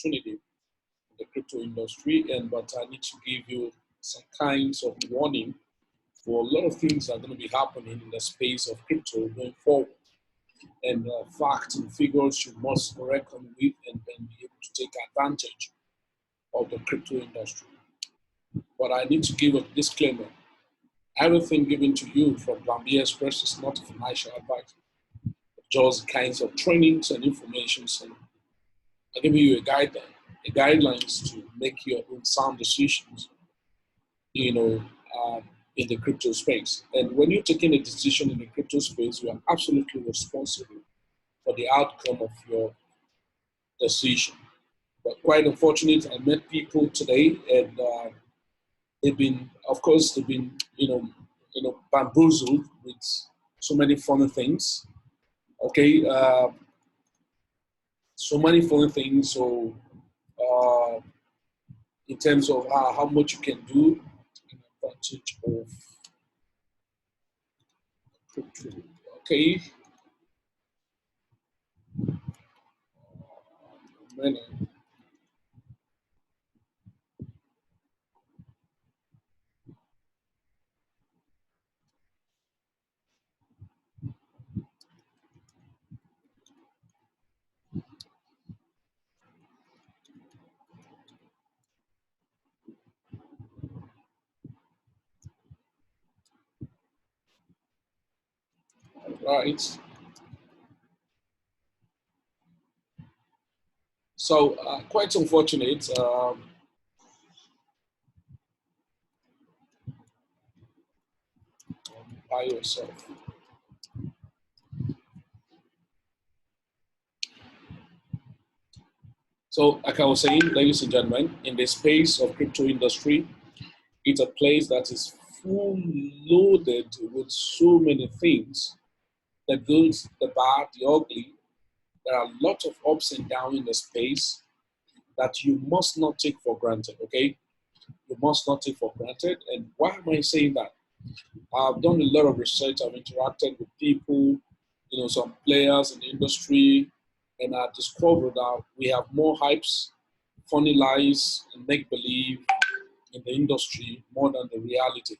opportunity in the crypto industry, but I need to give you some kinds of warning for a lot of things that are going to be happening in the space of crypto going forward. And facts and figures you must reckon with and then be able to take advantage of the crypto industry. But I need to give a disclaimer. Everything given to you from PLANBXPRESS is not financial advice, just kinds of trainings and information. And I'm giving you a guidelines to make your own sound decisions, in the crypto space. And when you're taking a decision in the crypto space, you are absolutely responsible for the outcome of your decision. But quite unfortunate, I met people today, and they've been bamboozled with so many funny things. Okay, so many funny things. So, in terms of how much you can do, taking advantage of crypto. Okay. Right. So quite unfortunate. By yourself. So, like I was saying, ladies and gentlemen, in the space of crypto industry, it's a place that is full loaded with so many things: the good, the bad, the ugly. There are a lot of ups and downs in the space that you must not take for granted. Okay, you must not take for granted. And why am I saying that? I've done a lot of research. I've interacted with people, some players in the industry, and I discovered that we have more hypes, funny lies, and make-believe in the industry more than the reality.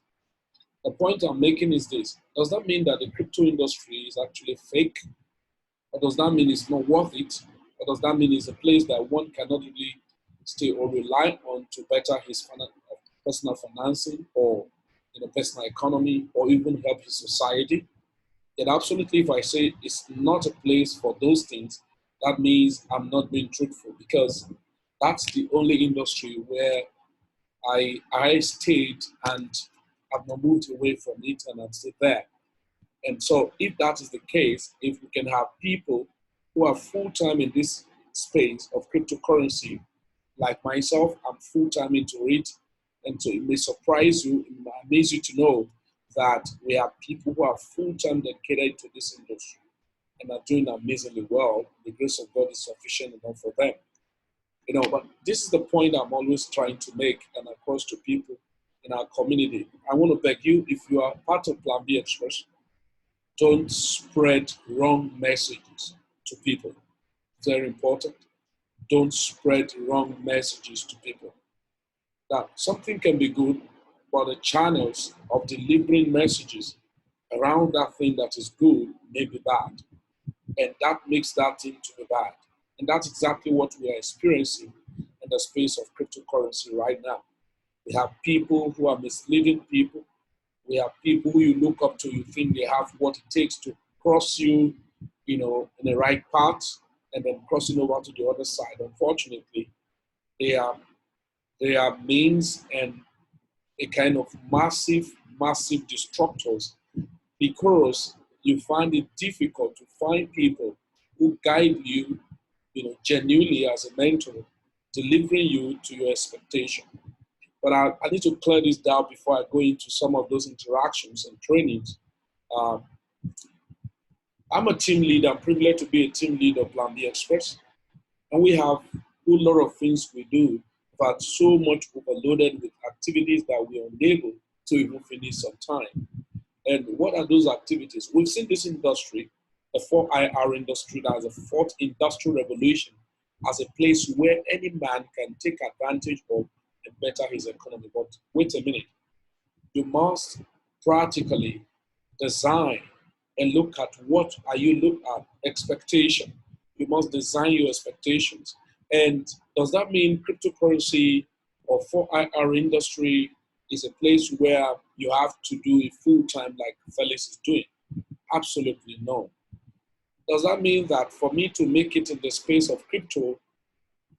The point I'm making is this: does that mean that the crypto industry is actually fake? Or does that mean it's not worth it? Or does that mean it's a place that one cannot really stay or rely on to better his personal financing, or personal economy, or even help his society? Then absolutely, if I say it's not a place for those things, that means I'm not being truthful, because that's the only industry where I stayed and I've not moved away from it, and I'm still there. And so if that is the case, if we can have people who are full-time in this space of cryptocurrency, like myself, I'm full-time into it. And so it may surprise you, it may amaze you to know that we have people who are full-time dedicated to this industry and are doing amazingly well. The grace of God is sufficient enough for them. But this is the point I'm always trying to make and across to people in our community. I want to beg you, if you are part of PLANBXPRESS, don't spread wrong messages to people. Very important. Don't spread wrong messages to people. Now, something can be good, but the channels of delivering messages around that thing that is good may be bad. And that makes that thing to be bad. And that's exactly what we are experiencing in the space of cryptocurrency right now. We have people who are misleading people. We have people who you look up to, you think they have what it takes to cross you, in the right path, and then crossing over to the other side. Unfortunately, they are means and a kind of massive destructors, because you find it difficult to find people who guide you, genuinely as a mentor, delivering you to your expectation. But I need to clear this down before I go into some of those interactions and trainings. I'm a team leader. I'm privileged to be a team leader of PLANBXPRESS. And we have a whole lot of things we do, but so much overloaded with activities that we are unable to even finish some time. And what are those activities? We've seen this industry, the 4IR industry, that is the fourth industrial revolution, as a place where any man can take advantage of and better his economy. But wait a minute, you must practically design and look at what are you look at expectation. You must design your expectations. And does that mean cryptocurrency or 4IR industry is a place where you have to do it full time like Felix is doing? Absolutely no. Does that mean that for me to make it in the space of crypto,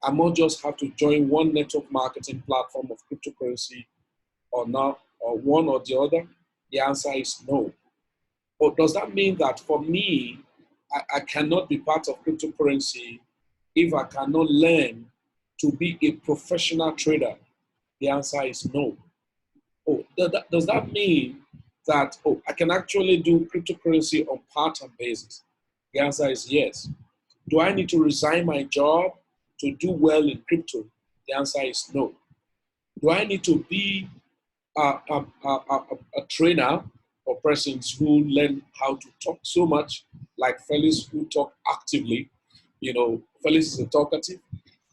I might just have to join one network marketing platform of cryptocurrency or not, or one or the other? The answer is no. But does that mean that for me, I cannot be part of cryptocurrency if I cannot learn to be a professional trader? The answer is no. Oh, does that mean that, oh, I can actually do cryptocurrency on part-time basis? The answer is yes. Do I need to resign my job to do well in crypto? The answer is no. Do I need to be a trainer or persons who learn how to talk so much, like Felix, who talk actively? You know, Felix is a talkative,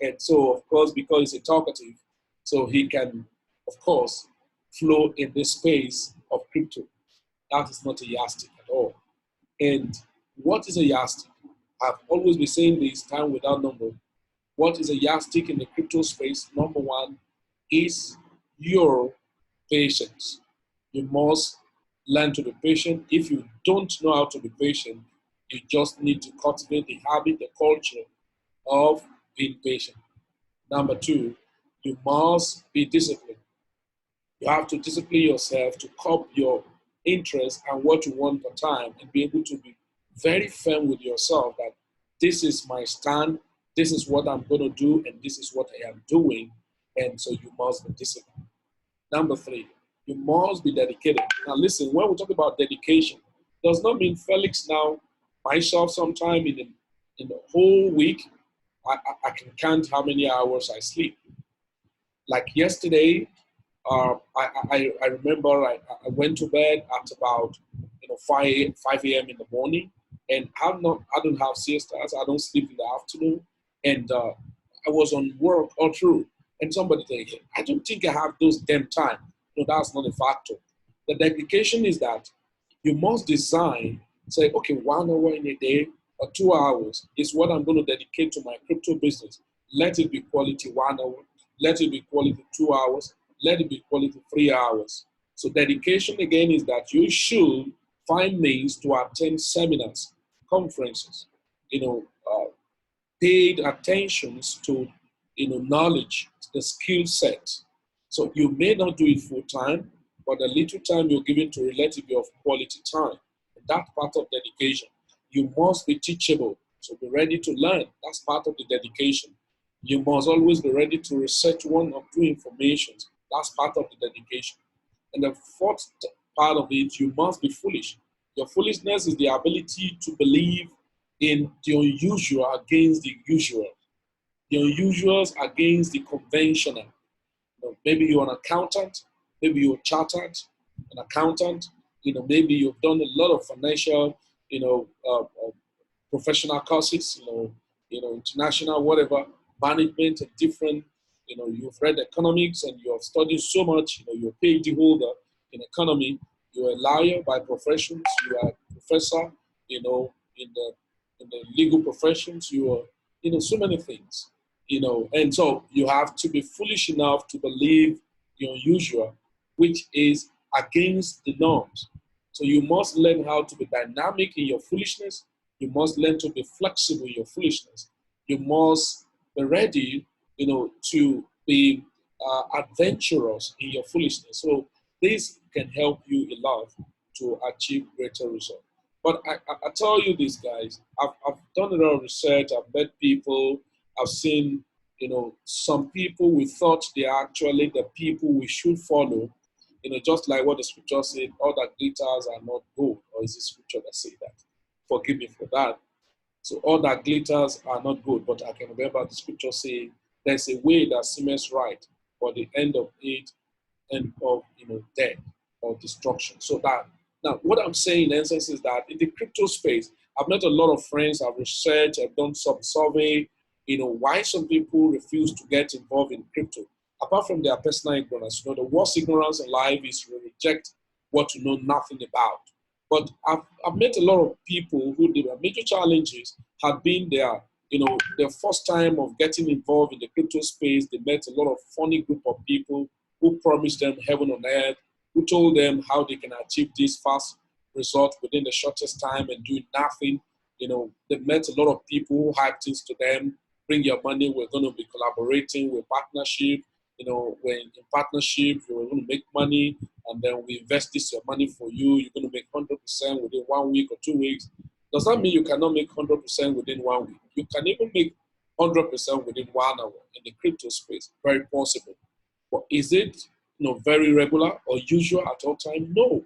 and so of course, because he's a talkative, so he can, of course, flow in the space of crypto. That is not a yardstick at all. And what is a yardstick? I've always been saying this time without number. What is a yardstick in the crypto space? Number one is your patience. You must learn to be patient. If you don't know how to be patient, you just need to cultivate the habit, the culture of being patient. Number two, you must be disciplined. You have to discipline yourself to curb your interest and what you want per time and be able to be very firm with yourself that this is my stand, this is what I'm going to do, and this is what I am doing. And so you must be disciplined. Number three, you must be dedicated. Now listen, when we talk about dedication, does not mean Felix now, myself sometime in the whole week, I can count how many hours I sleep. Like yesterday, I remember I went to bed at about 5 a.m. in the morning, and I don't have siestas. I don't sleep in the afternoon, and I was on work all through. And somebody said, I don't think I have those damn time. No, that's not a factor. The dedication is that you must design, say, okay, 1 hour in a day or 2 hours is what I'm going to dedicate to my crypto business. Let it be quality 1 hour. Let it be quality 2 hours. Let it be quality 3 hours. So dedication again is that you should find means to attend seminars, conferences, paid attentions to knowledge, the skill set. So you may not do it full time, but the little time you're giving to relatively of quality time. That part of dedication. You must be teachable, so be ready to learn. That's part of the dedication. You must always be ready to research one or two information. That's part of the dedication. And the fourth part of it, you must be foolish. Your foolishness is the ability to believe in the unusual against the usual, the unusuals against the conventional. Maybe you're an accountant, maybe you're chartered, an accountant, maybe you've done a lot of financial, professional courses, international, whatever, management and different, you've read economics and you have studied so much, you're a PhD holder in economy, you're a lawyer by professions, you are a professor, in the legal professions, you are, so many things, and so you have to be foolish enough to believe the unusual, which is against the norms. So you must learn how to be dynamic in your foolishness. You must learn to be flexible in your foolishness. You must be ready, to be adventurous in your foolishness. So this can help you a lot to achieve greater results. But I tell you this, guys, I've done a lot of research. I've met people. I've seen, some people we thought they are actually the people we should follow. Just like what the scripture said, all that glitters are not gold. Or is the scripture that say that? Forgive me for that. So all that glitters are not good. But I can remember the scripture saying, there's a way that seems right, but the end of it, end of death or destruction. So that now what I'm saying in essence is that in the crypto space, I've met a lot of friends, I've researched, I've done some survey, why some people refuse to get involved in crypto. Apart from their personal ignorance, the worst ignorance in life is to reject what you know nothing about. But I've met a lot of people who their major challenges had been their first time of getting involved in the crypto space. They met a lot of funny group of people who promised them heaven on earth, who told them how they can achieve this fast result within the shortest time and do nothing. They met a lot of people who hyped things to them. Bring your money, we're going to be collaborating with partnership. When in partnership, you're going to make money, and then we invest this your money for you. You're going to make 100% within 1 week or 2 weeks. Does that mean you cannot make 100% within 1 week? You can even make 100% within 1 hour in the crypto space. Very possible. But is it very regular or usual at all time? No,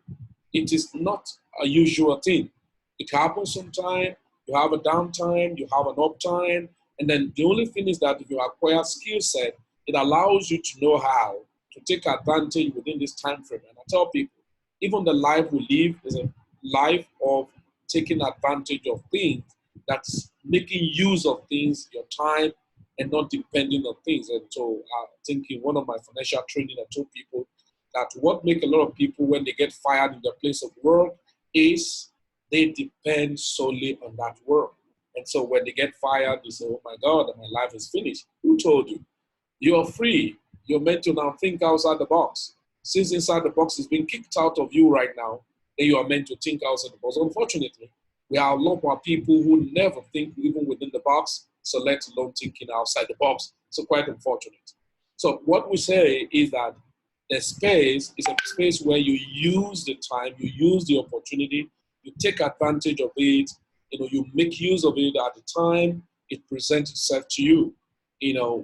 it is not a usual thing. It happens sometime. You have a downtime, you have an uptime, and then the only thing is that if you acquire skill set, it allows you to know how to take advantage within this time frame. And I tell people, even the life we live is a life of taking advantage of things, that's making use of things, your time, and not depending on things. And so I think in one of my financial training, I told people that what make a lot of people when they get fired in their place of work is they depend solely on that work. And so when they get fired, they say, oh my God, my life is finished. Who told you? You're free. You're meant to now think outside the box. Since inside the box is being kicked out of you right now, then you are meant to think outside the box. Unfortunately, we have a lot more people who never think even within the box, so let alone thinking outside the box. So quite unfortunate. So what we say is that the space is a space where you use the time, you use the opportunity, you take advantage of it, you make use of it at the time it presents itself to you.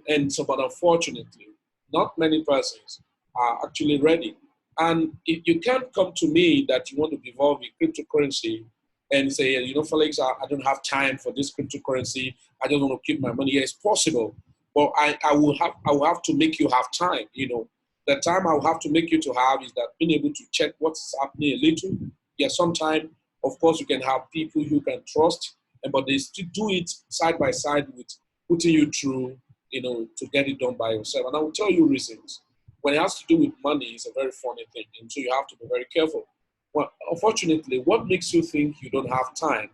And so, but unfortunately, not many persons are actually ready. And you can't come to me that you want to be involved in cryptocurrency and say, Felix, I don't have time for this cryptocurrency. I just want to keep my money. Yeah, it's possible, but I will have to make you have time. The time I will have to make you to have is that being able to check what's happening a little. Yeah, sometimes, of course, you can have people you can trust, but they still do it side by side with putting you through to get it done by yourself. And I will tell you reasons. When it has to do with money, it's a very funny thing, and so you have to be very careful. Well, unfortunately, what makes you think you don't have time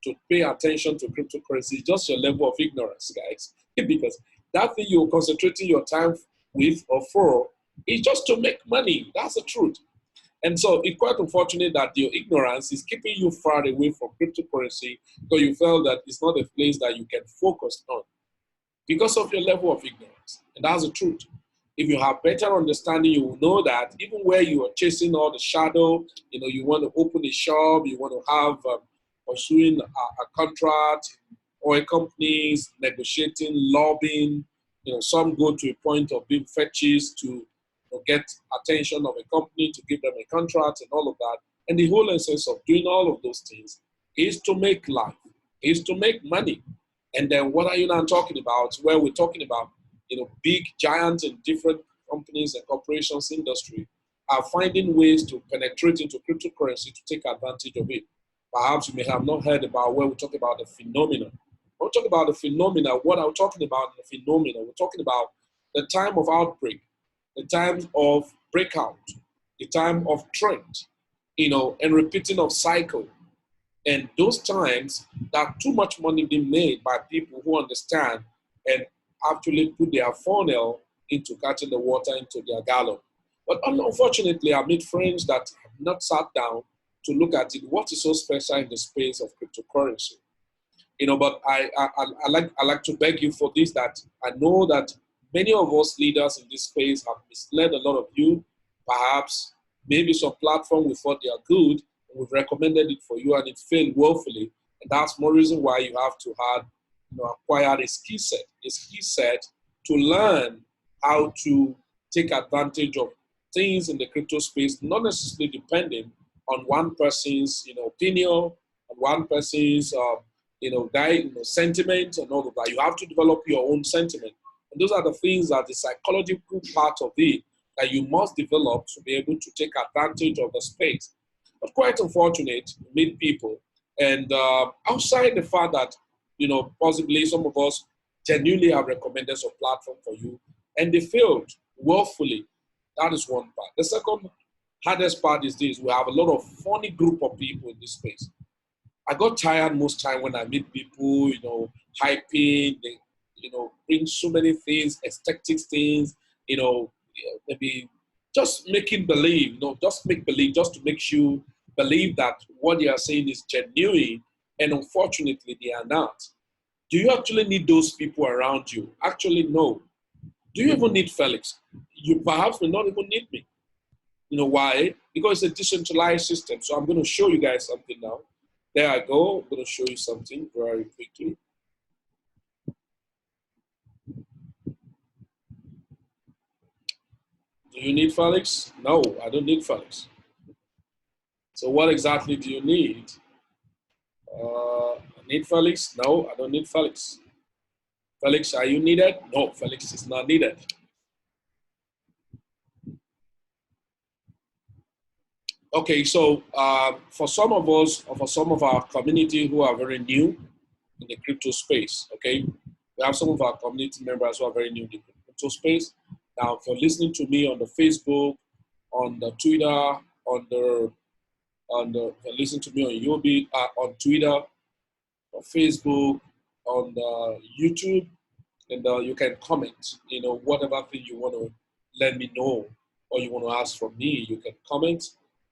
to pay attention to cryptocurrency is just your level of ignorance, guys. Because that thing you're concentrating your time with or for is just to make money. That's the truth. And so it's quite unfortunate that your ignorance is keeping you far away from cryptocurrency because you felt that it's not a place that you can focus on because of your level of ignorance. And that's the truth. If you have better understanding, you will know that even where you are chasing all the shadow, you want to open a shop, you want to have pursuing a contract, oil companies, negotiating, lobbying, some go to a point of being fetches to get attention of a company, to give them a contract and all of that. And the whole essence of doing all of those things is to make life, is to make money. And then what are you now talking about? Where we're talking about, big giants in different companies and corporations industry are finding ways to penetrate into cryptocurrency to take advantage of it. Perhaps you may have not heard about where we talk about the phenomena. When we talk about the phenomena, what are we talking about in the phenomena? We're talking about the time of outbreak, the time of breakout, the time of trend, and repeating of cycle. And those times that too much money being made by people who understand and actually put their funnel into catching the water into their gallon. But unfortunately, I meet friends that have not sat down to look at it. What is so special in the space of cryptocurrency? But I like to beg you for this, that I know that many of us leaders in this space have misled a lot of you. Perhaps maybe some platform we thought they are good, and we've recommended it for you and it failed woefully. And that's more reason why you have to have acquire a skill set to learn how to take advantage of things in the crypto space, not necessarily depending on one person's opinion, on one person's sentiment and all of that. You have to develop your own sentiment. And those are the things that the psychological part of it that you must develop to be able to take advantage of the space. But quite unfortunate, meet people. And outside the fact that, possibly some of us genuinely have recommended some platform for you and they failed woefully. That is one part. The second hardest part is this: we have a lot of funny group of people in this space. I got tired most time when I meet people, hyping, they, bring so many things, aesthetic things, maybe just making believe, just make believe, just to make you believe that what they are saying is genuine, and unfortunately they are not. Do you actually need those people around you? Actually, no. Do you even need Felix? You perhaps may not even need me. You know why? Because it's a decentralized system. So I'm going to show you guys something now. There I go. I'm going to show you something very quickly. Do you need Felix? No, I don't need Felix. So what exactly do you need? I need Felix? No, I don't need Felix. Felix, are you needed? No, Felix is not needed. Okay, so for some of us, or for some of our community who are very new in the crypto space, okay, we have some of our community members who are very new in the crypto space. Now, if you're listening to me on the Facebook, on the Twitter, if you're listening to me on YouTube, on Twitter, on Facebook, on the YouTube, and you can comment, whatever thing you want to let me know or you want to ask from me, you can comment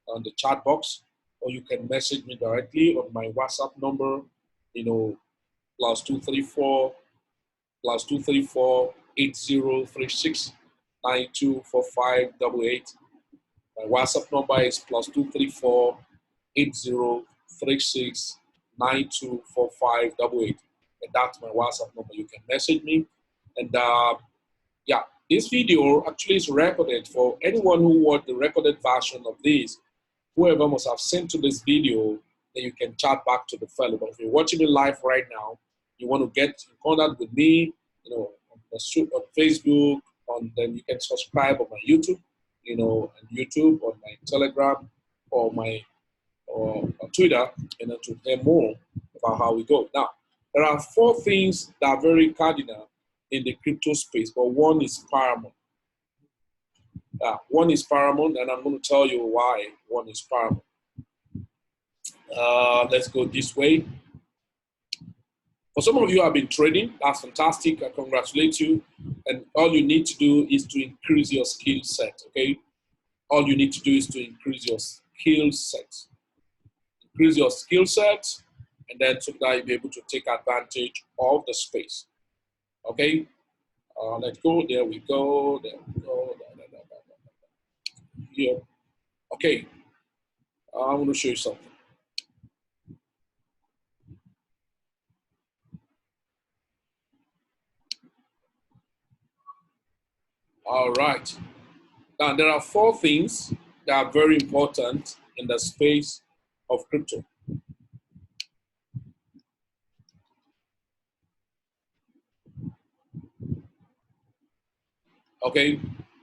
on the chat box, or you can message me directly on my WhatsApp number, +234 8036 924588. My WhatsApp number is +234 8036 924588. And that's my WhatsApp number. You can message me. And yeah, this video actually is recorded. For anyone who wants the recorded version of this, whoever must have sent to this video, then you can chat back to the fellow. But if you're watching it live right now, you want to get in contact with me, on Facebook, then you can subscribe on my YouTube, on YouTube, on my Telegram, or my Twitter, to hear more about how we go. Now, there are 4 things that are very cardinal in the crypto space, but one is paramount. One is paramount, and I'm going to tell you why one is paramount. Let's go this way. For some of you who have been trading, that's fantastic. I congratulate you. And all you need to do is to increase your skill set, okay? All you need to do is to increase your skill set. Increase your skill set, and then so that you'll be able to take advantage of the space, okay? Let's go. There we go. There we go. Here. Okay. I'm going to show you something. All right. Now, there are 4 things that are very important in the space of crypto. Okay.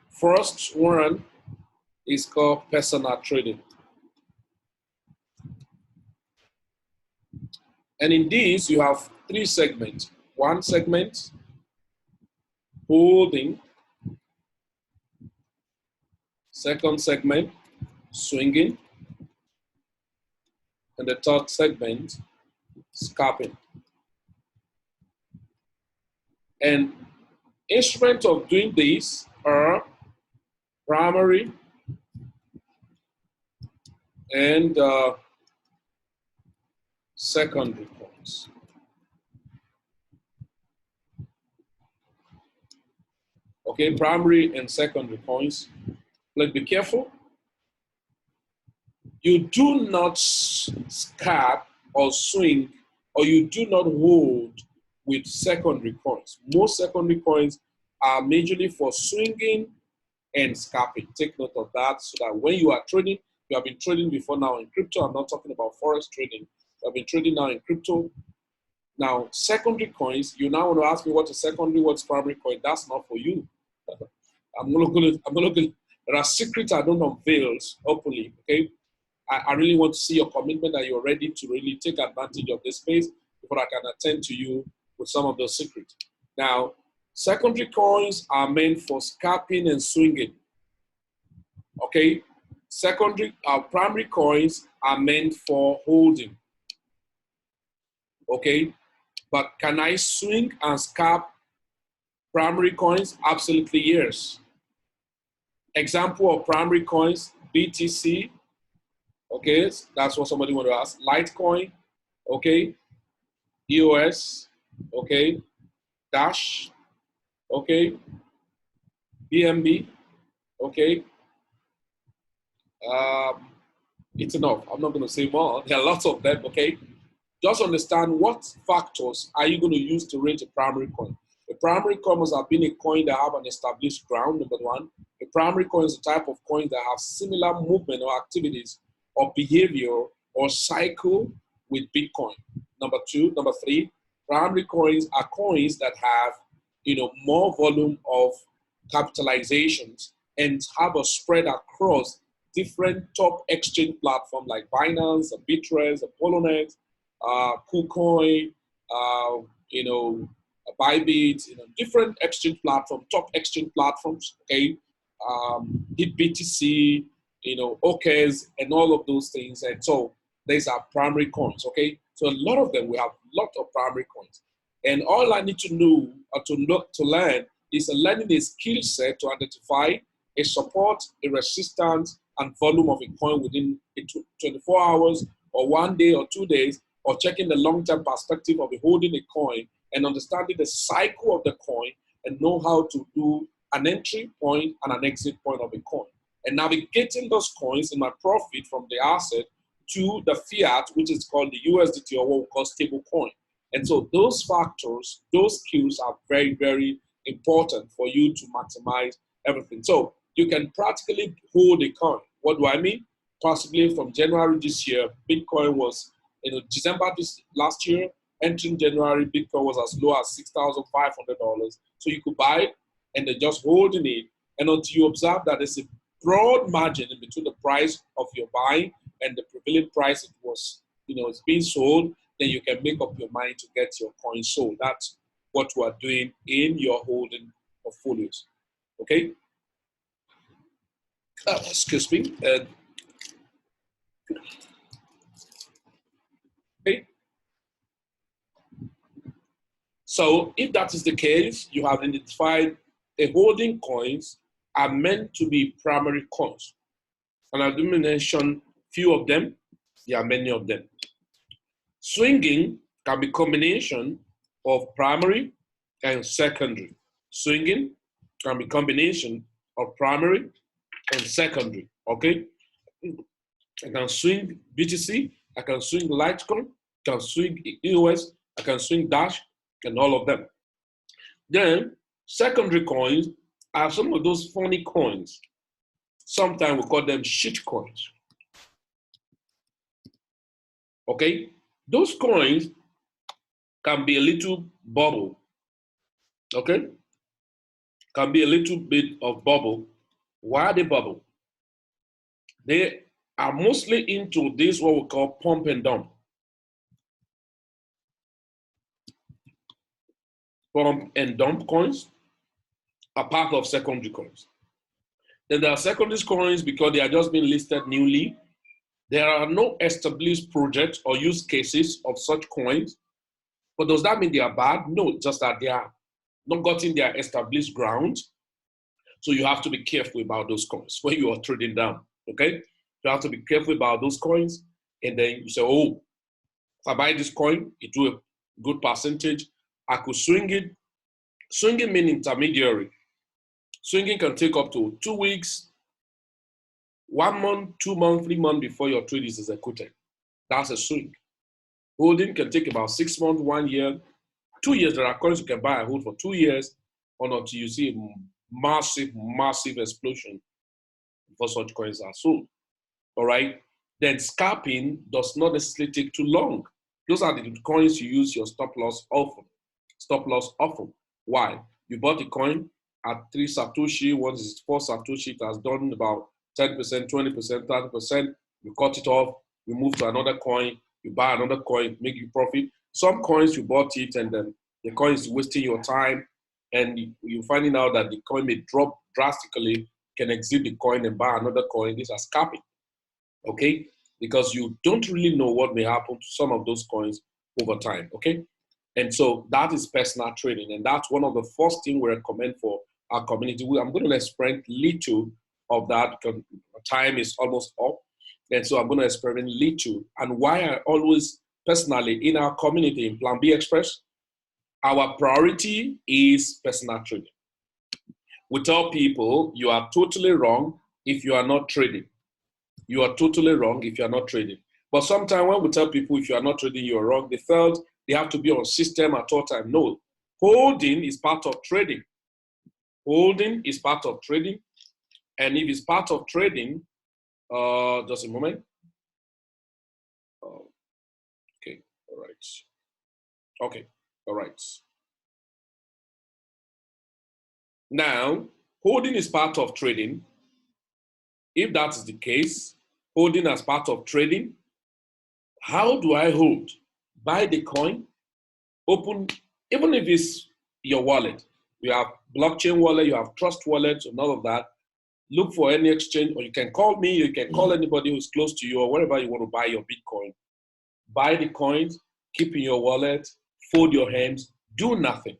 First one is called personal trading. And in this, you have 3 segments. One segment, holding. Second segment, swinging. And the third segment, scalping. And instruments of doing this are primary and secondary coins. Okay, primary and secondary coins. Let's be careful. You do not scalp or swing, or you do not hold with secondary coins. Most secondary coins are majorly for swinging and scalping. Take note of that, so that when you are trading, you have been trading before now in crypto. I'm not talking about forex trading. You have been trading now in crypto. Now, secondary coins, you now want to ask me what is secondary, what's primary coin. That's not for you. I'm gonna there are secrets I don't unveil openly, okay? I really want to see your commitment that you're ready to really take advantage of this space before I can attend to you with some of those secrets. Now, secondary coins are meant for scalping and swinging. Okay, primary coins are meant for holding. Okay, but can I swing and scalp primary coins? Absolutely yes. Example of primary coins, BTC. Okay, that's what somebody want to ask. Litecoin. Okay, EOS. Okay, Dash. Okay, BNB. Okay. It's enough. I'm not going to say more. There are lots of them. Okay. Just understand what factors are you going to use to rate a primary coin. A primary coin must have been a coin that have an established ground, number one. A primary coin is a type of coin that have similar movement or activities or behavior or cycle with Bitcoin. Number three, primary coins are coins that have, more volume of capitalizations and have a spread across different top exchange platforms like Binance, Bittrex, Poloniex, KuCoin, Bybit, different exchange platforms, top exchange platforms, okay, BTC, OKES, and all of those things. And so these are primary coins, okay? So a lot of them, we have a lot of primary coins. And all I need to know or to learn is learning a skill set to identify a support, a resistance, and volume of a coin within 24 hours or 1 day or 2 days, or checking the long-term perspective of holding a coin and understanding the cycle of the coin and know how to do an entry point and an exit point of a coin. And navigating those coins in my profit from the asset to the fiat, which is called the USDT, or what we call stable coin. And so those factors, those skills are very, very important for you to maximize everything. So you can practically hold a coin. What do I mean? Possibly from January this year, Bitcoin was, December this last year, entering January, Bitcoin was as low as $6,500. So you could buy it and then just holding it. And until you observe that there's a broad margin in between the price of your buying and the prevailing price it was, it's being sold, then you can make up your mind to get your coin sold. That's what you are doing in your holding portfolios. Okay? Excuse me. Okay. So if that is the case, you have identified a holding coins are meant to be primary coins. And I'll mention few of them. There are many of them. Swinging can be combination of primary and secondary. Swinging can be combination of primary and secondary. Okay? I can swing BTC, I can swing Litecoin, I can swing EOS, I can swing Dash, and all of them. Then secondary coins are some of those funny coins. Sometimes we call them shit coins. Okay? Those coins can be a little bubble. Okay? Can be a little bit of bubble. Why are they bubble? They are mostly into this, what we call pump and dump. Pump and dump coins are part of secondary coins. Then there are secondary coins because they are just being listed newly. There are no established projects or use cases of such coins. But does that mean they are bad? No, just that they are not gotten their established ground. So you have to be careful about those coins when you are trading down, okay? You have to be careful about those coins. And then you say, oh, if I buy this coin, it do a good percentage. I could swing it. Swinging means intermediary. Swinging can take up to 2 weeks, 1 month, 2 months, 3 months before your trade is executed. That's a swing. Holding can take about 6 months, 1 year, 2 years. There are coins you can buy and hold for 2 years or until you see a massive, massive explosion before such coins are sold. All right. Then scalping does not necessarily take too long. Those are the coins you use your stop loss offer. Stop loss offer. Why? You bought the coin at 3 Satoshi, once it's 4 Satoshi, it has done about 10%, 20%, 30%. You cut it off, you move to another coin, you buy another coin, make you profit. Some coins you bought it and then the coin is wasting your time, and you're finding out that the coin may drop drastically, can exit the coin and buy another coin. These are scalping, okay? Because you don't really know what may happen to some of those coins over time, okay? And so that is personal trading, and that's one of the first things we recommend for our community. I'm going to explain little of that because time is almost up, and so I'm going to explain little and why I always personally in our community in Plan B Express, our priority is personal trading. We tell people you are totally wrong if you are not trading. You are totally wrong if you are not trading. But sometimes when we tell people if you are not trading, you're wrong, they felt they have to be on system at all time. No, holding is part of trading. Holding is part of trading. And if it's part of trading, just a moment. Okay, all right. Okay, all right. Now, holding is part of trading. If that is the case, holding as part of trading, how do I hold? Buy the coin, open, even if it's your wallet. You have blockchain wallet, you have trust wallet, and all of that. Look for any exchange, or you can call me, you can call anybody who's close to you, or wherever you want to buy your Bitcoin. Buy the coins, keep in your wallet, fold your hands, do nothing.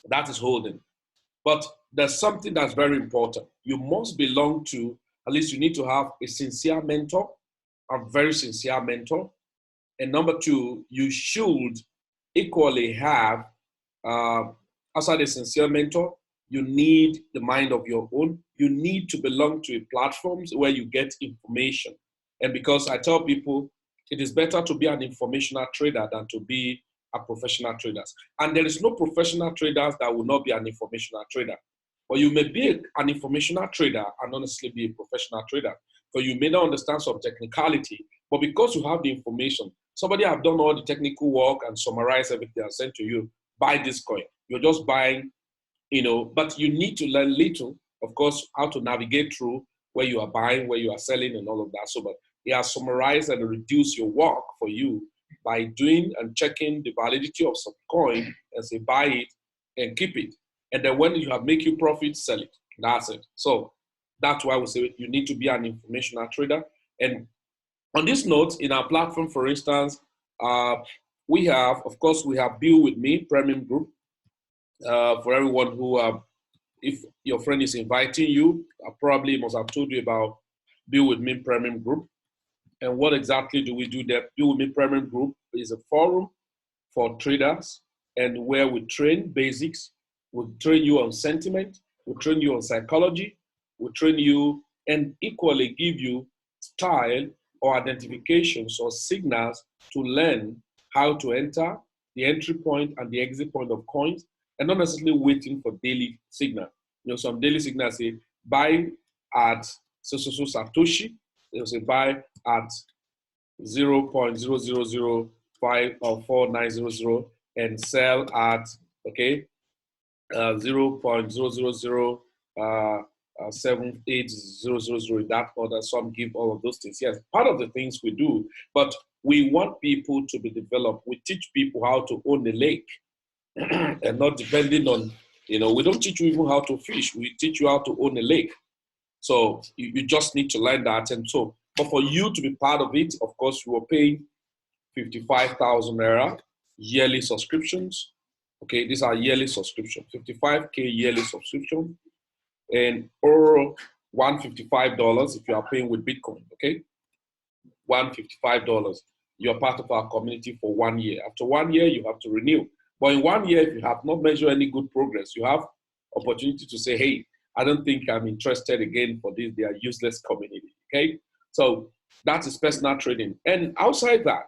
That is holding. But there's something that's very important. You must belong to, at least you need to have a sincere mentor, a very sincere mentor. And number two, you should equally have, outside a sincere mentor, you need the mind of your own. You need to belong to platforms where you get information. And because I tell people, it is better to be an informational trader than to be a professional trader. And there is no professional traders that will not be an informational trader. But you may be an informational trader and not necessarily be a professional trader. So you may not understand some technicality, but because you have the information, somebody have done all the technical work and summarize everything and sent to you, buy this coin. You're just buying, but you need to learn little, of course, how to navigate through where you are buying, where you are selling, and all of that. So, but it has summarized and reduced your work for you by doing and checking the validity of some coin and say, buy it and keep it. And then when you have make you profit, sell it. That's it. So that's why we say you need to be an informational trader. And on this note, in our platform, for instance, we have, of course, we have Build With Me Premium Group. For everyone who, if your friend is inviting you, I probably must have told you about Build With Me Premium Group. And what exactly do we do there? Build With Me Premium Group is a forum for traders and where we train basics. We train you on sentiment, we train you on psychology, we train you and equally give you style or identifications or signals to learn how to enter the entry point and the exit point of coins, and not necessarily waiting for daily signal. Some daily signals say buy at so Satoshi. They'll say buy at 0.0005 or 4900 and sell at 0.0007800 in that order. Some give all of those things. Yes, part of the things we do, but we want people to be developed. We teach people how to own a lake and not depending on, we don't teach you even how to fish. We teach you how to own a lake. So you just need to learn that. And so, but for you to be part of it, of course, you are paying 55,000 naira yearly subscriptions. Okay, these are yearly subscriptions, 55K yearly subscription, and or $155 if you are paying with Bitcoin. Okay, $155. You're part of our community for 1 year. After 1 year, you have to renew. But in 1 year, if you have not measured any good progress, you have opportunity to say, hey, I don't think I'm interested again for this. They are useless community. Okay, so that is personal trading. And outside that,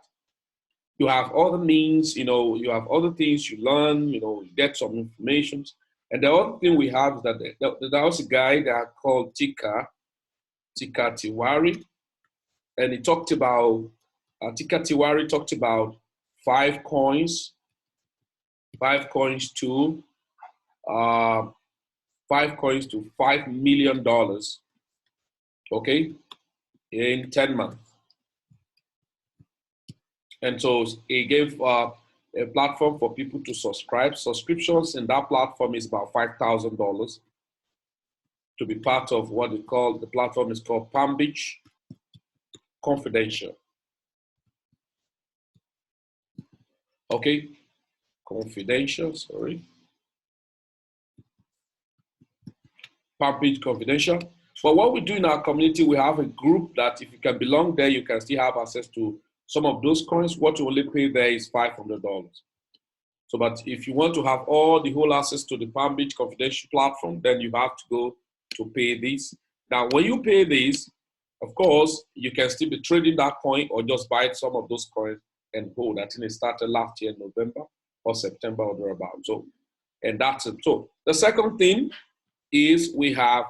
you have other means, you have other things you learn, you get some information. And the other thing we have is that there was a guy that called Tika Tiwari, and he talked about, Tika Tiwari talked about 5 coins to $5 million, okay, in 10 months. And so he gave a platform for people to subscribe. Subscriptions in that platform is about $5,000 to be part of what they call, the platform is called Palm Beach Confidential. Okay, confidential, sorry. Palm Beach Confidential. But what we do in our community, we have a group that if you can belong there, you can still have access to some of those coins. What you only pay there is $500. So, but if you want to have all the whole access to the Palm Beach Confidential platform, then you have to go to pay this. Now, when you pay this, of course, you can still be trading that coin or just buy some of those coins and hold. I think it started last year in November or September or thereabouts. So, and that's it. So the second thing is we have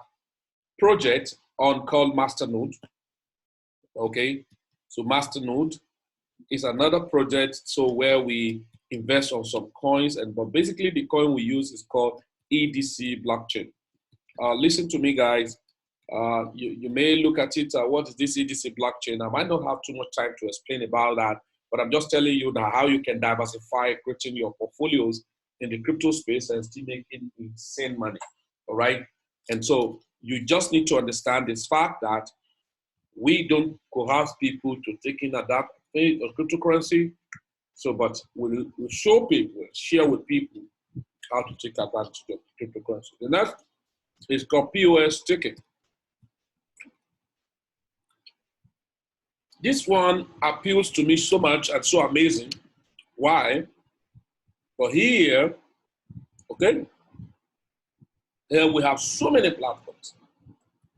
project on called Masternode. Okay, so Masternode is another project, so where we invest on some coins, but basically the coin we use is called EDC blockchain. Listen to me, guys. You may look at it, what is this EDC blockchain? I might not have too much time to explain about that, but I'm just telling you now how you can diversify, creating your portfolios in the crypto space and still making insane money, all right? And so you just need to understand this fact that we don't coerce people to take in that cryptocurrency. So, but we'll show people, share with people how to take advantage of cryptocurrency. The next is called POS staking. This one appeals to me so much and so amazing. Why? But here, okay, here we have so many platforms.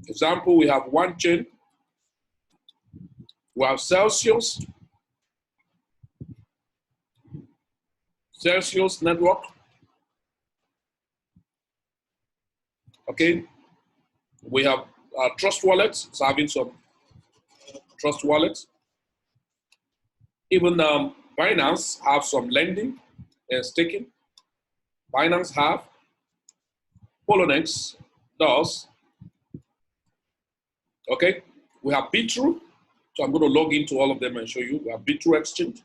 Example, we have one chain, we have Celsius network, okay. We have Trust Wallet, it's having some Trust Wallet. Even Binance have some lending and staking. Binance have, Poloniex does. Okay, we have Bitrue. So I'm going to log into all of them and show you. We have Bitrue Exchange.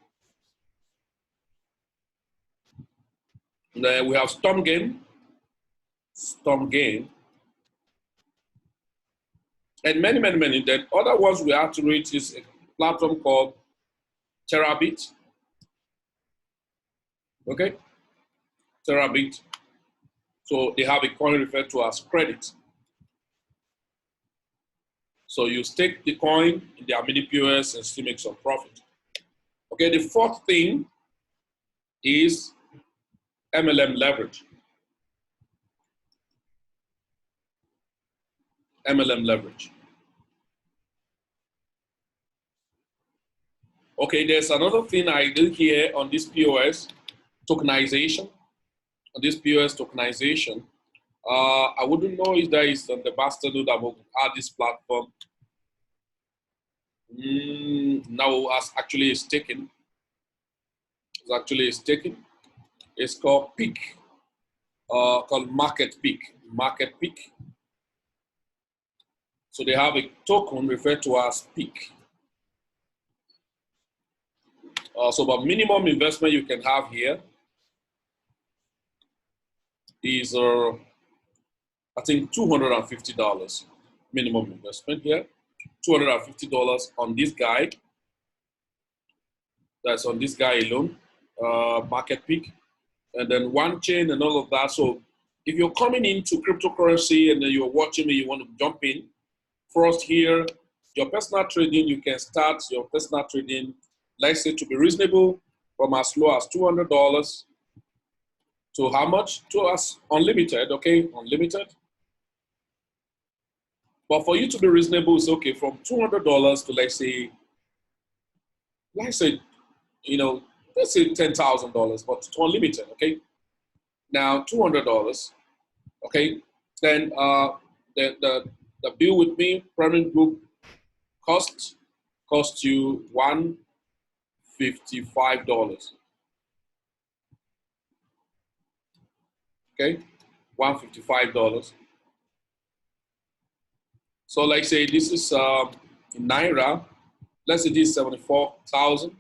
And then we have Stormgain. And many, many, many. Then other ones we have to reach is a platform called Terabit. Okay, Terabit. So they have a coin referred to as credit. So you stake the coin in their mini POS and still make some profit. Okay, the fourth thing is MLM leverage. MLM leverage. Okay, there's another thing I did here on this POS tokenization. On this POS tokenization, I wouldn't know if there is on the Masternode that will add this platform. Now as actually is taken. It's actually is taken. It's called Peak, called Market Peak. Market Peak. So they have a token referred to as Peak. So the minimum investment you can have here is, I think, $250 minimum investment here. $250 on this guy. That's on this guy alone, Market Peak. And then one chain and all of that. So if you're coming into cryptocurrency and then you're watching me, you want to jump in, first here, your personal trading, you can start your personal trading, let's say to be reasonable, from as low as $200 to how much? To us unlimited, okay, unlimited. But for you to be reasonable, it's okay from $200 to let's say, you know, let's say $10,000, but to unlimited, okay. Now $200, okay. Then the bill with me, Premium Group, costs you $155. Okay, $155. So like say this is in Naira, let's say this is 74,000.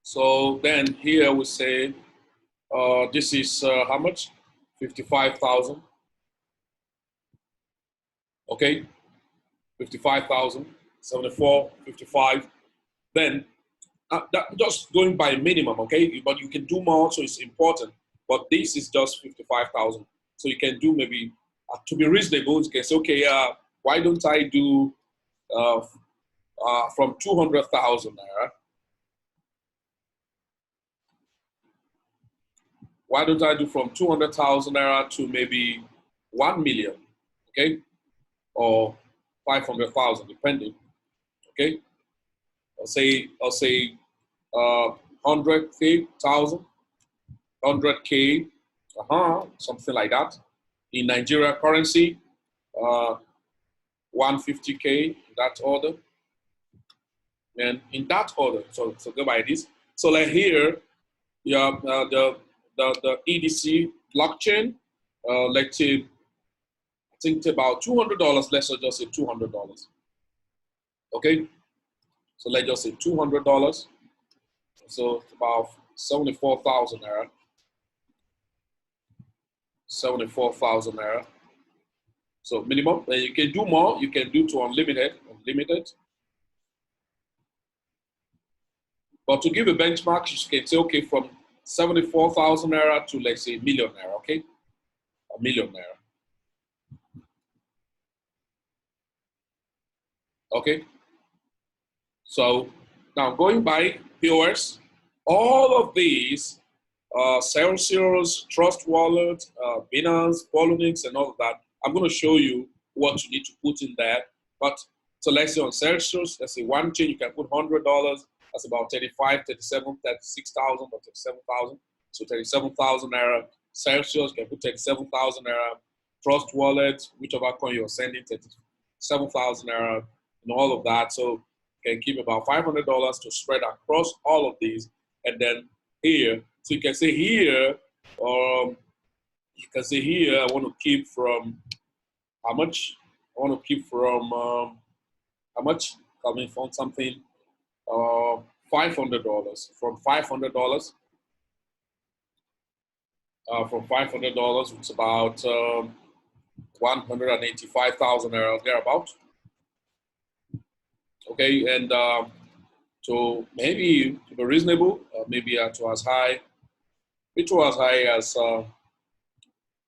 So then here we say this is how much? 55,000. Okay, 55,000, 74, 55. Then just going by minimum, okay? But you can do more, so it's important. But this is just 55,000. So you can do maybe, to be reasonable, you can say, okay, why don't I do from 200,000 naira? Why don't I do from 200,000 naira to maybe 1 million, okay? Or 500,000, depending, okay? I'll say 100K, 100K, something like that. In Nigeria currency, 150K, that order. And in that order, so go by this. So like here, yeah, the EDC blockchain, let's say, I think it's about $200. Let's just say $200. Okay, so let's just say $200. So it's about 74,000 naira. 74,000 naira. So minimum, and you can do more. You can do to unlimited. But to give a benchmark, you can say, okay, from 74,000 naira to, let's say, a million naira, okay? A million naira. Okay? So now going by POS, all of these, Celsius, Trust Wallet, Binance, Polonix, and all of that, I'm going to show you what you need to put in there. But so let's say on Celsius, let's say one chain, you can put $100. That's about 35, 37, 36,000 or 37,000. So 37,000 naira. Celsius, you can put 37,000 naira. Trust Wallet, whichever coin you're sending, 37,000 naira, and all of that. So you can keep about $500 to spread across all of these. And then here, so you can say here, I want to keep from how much? I want to keep from how much? Coming from something, $500. From $500, it's about 185,000 thereabout. Okay, and so maybe to be reasonable, maybe to as high as all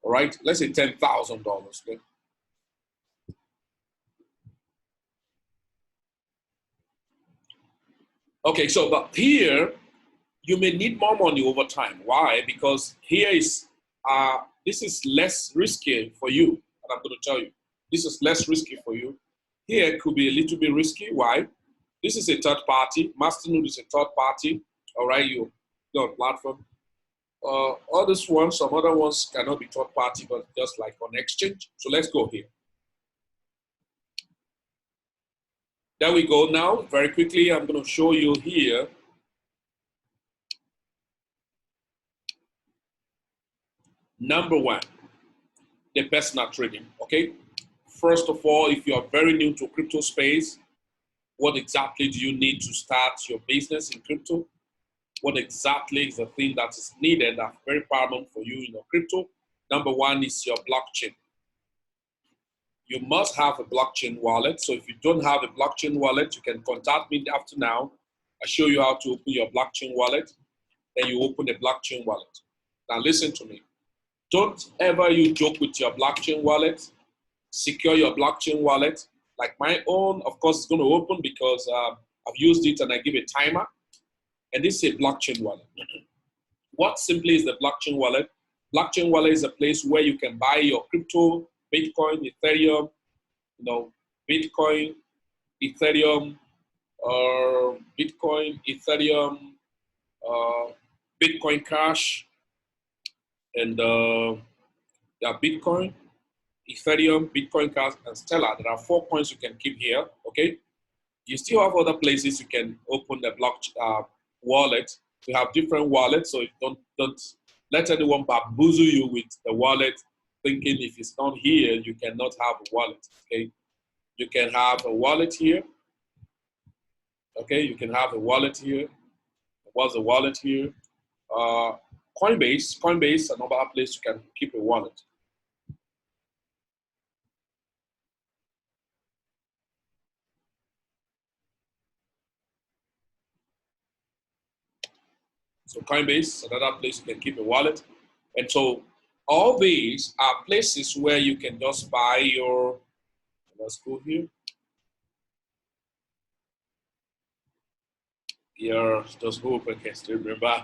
right, let's say $10,000. Okay. Okay, so but here you may need more money over time. Why? Because here is this is less risky for you, and I'm going to tell you this is less risky for you. Here it could be a little bit risky. Why? This is a third party. Masternode is a third party. All right, your platform. Others ones, some other ones cannot be third party, but just like on exchange. So let's go here. There we go. Now, very quickly, I'm going to show you here. Number one, the personal trading. Okay. First of all, if you are very new to crypto space, what exactly do you need to start your business in crypto? What exactly is the thing that is needed that's very paramount for you in your crypto? Number one is your blockchain. You must have a blockchain wallet. So if you don't have a blockchain wallet, you can contact me after now. I'll show you how to open your blockchain wallet. Then you open the blockchain wallet. Now listen to me. Don't ever you joke with your blockchain wallet. Secure your blockchain wallet. Like my own, of course, it's going to open because I've used it and I give a timer. And this is a blockchain wallet. What simply is the blockchain wallet? Blockchain wallet is a place where you can buy your crypto, Bitcoin, Ethereum, Bitcoin, Ethereum, Bitcoin Cash, and Bitcoin, Ethereum, Bitcoin Cash, and Stellar. There are 4 coins you can keep here. Okay, you still have other places you can open the blockchain wallet. You have different wallets, so don't let anyone bamboozle you with the wallet, thinking if it's not here, you cannot have a wallet. Okay, you can have a wallet here. Okay, you can have a wallet here. What's the wallet here? Coinbase, another place you can keep a wallet. So Coinbase, another place you can keep a wallet. And so all these are places where you can just buy your, let's go here. Here, just hope I can still remember.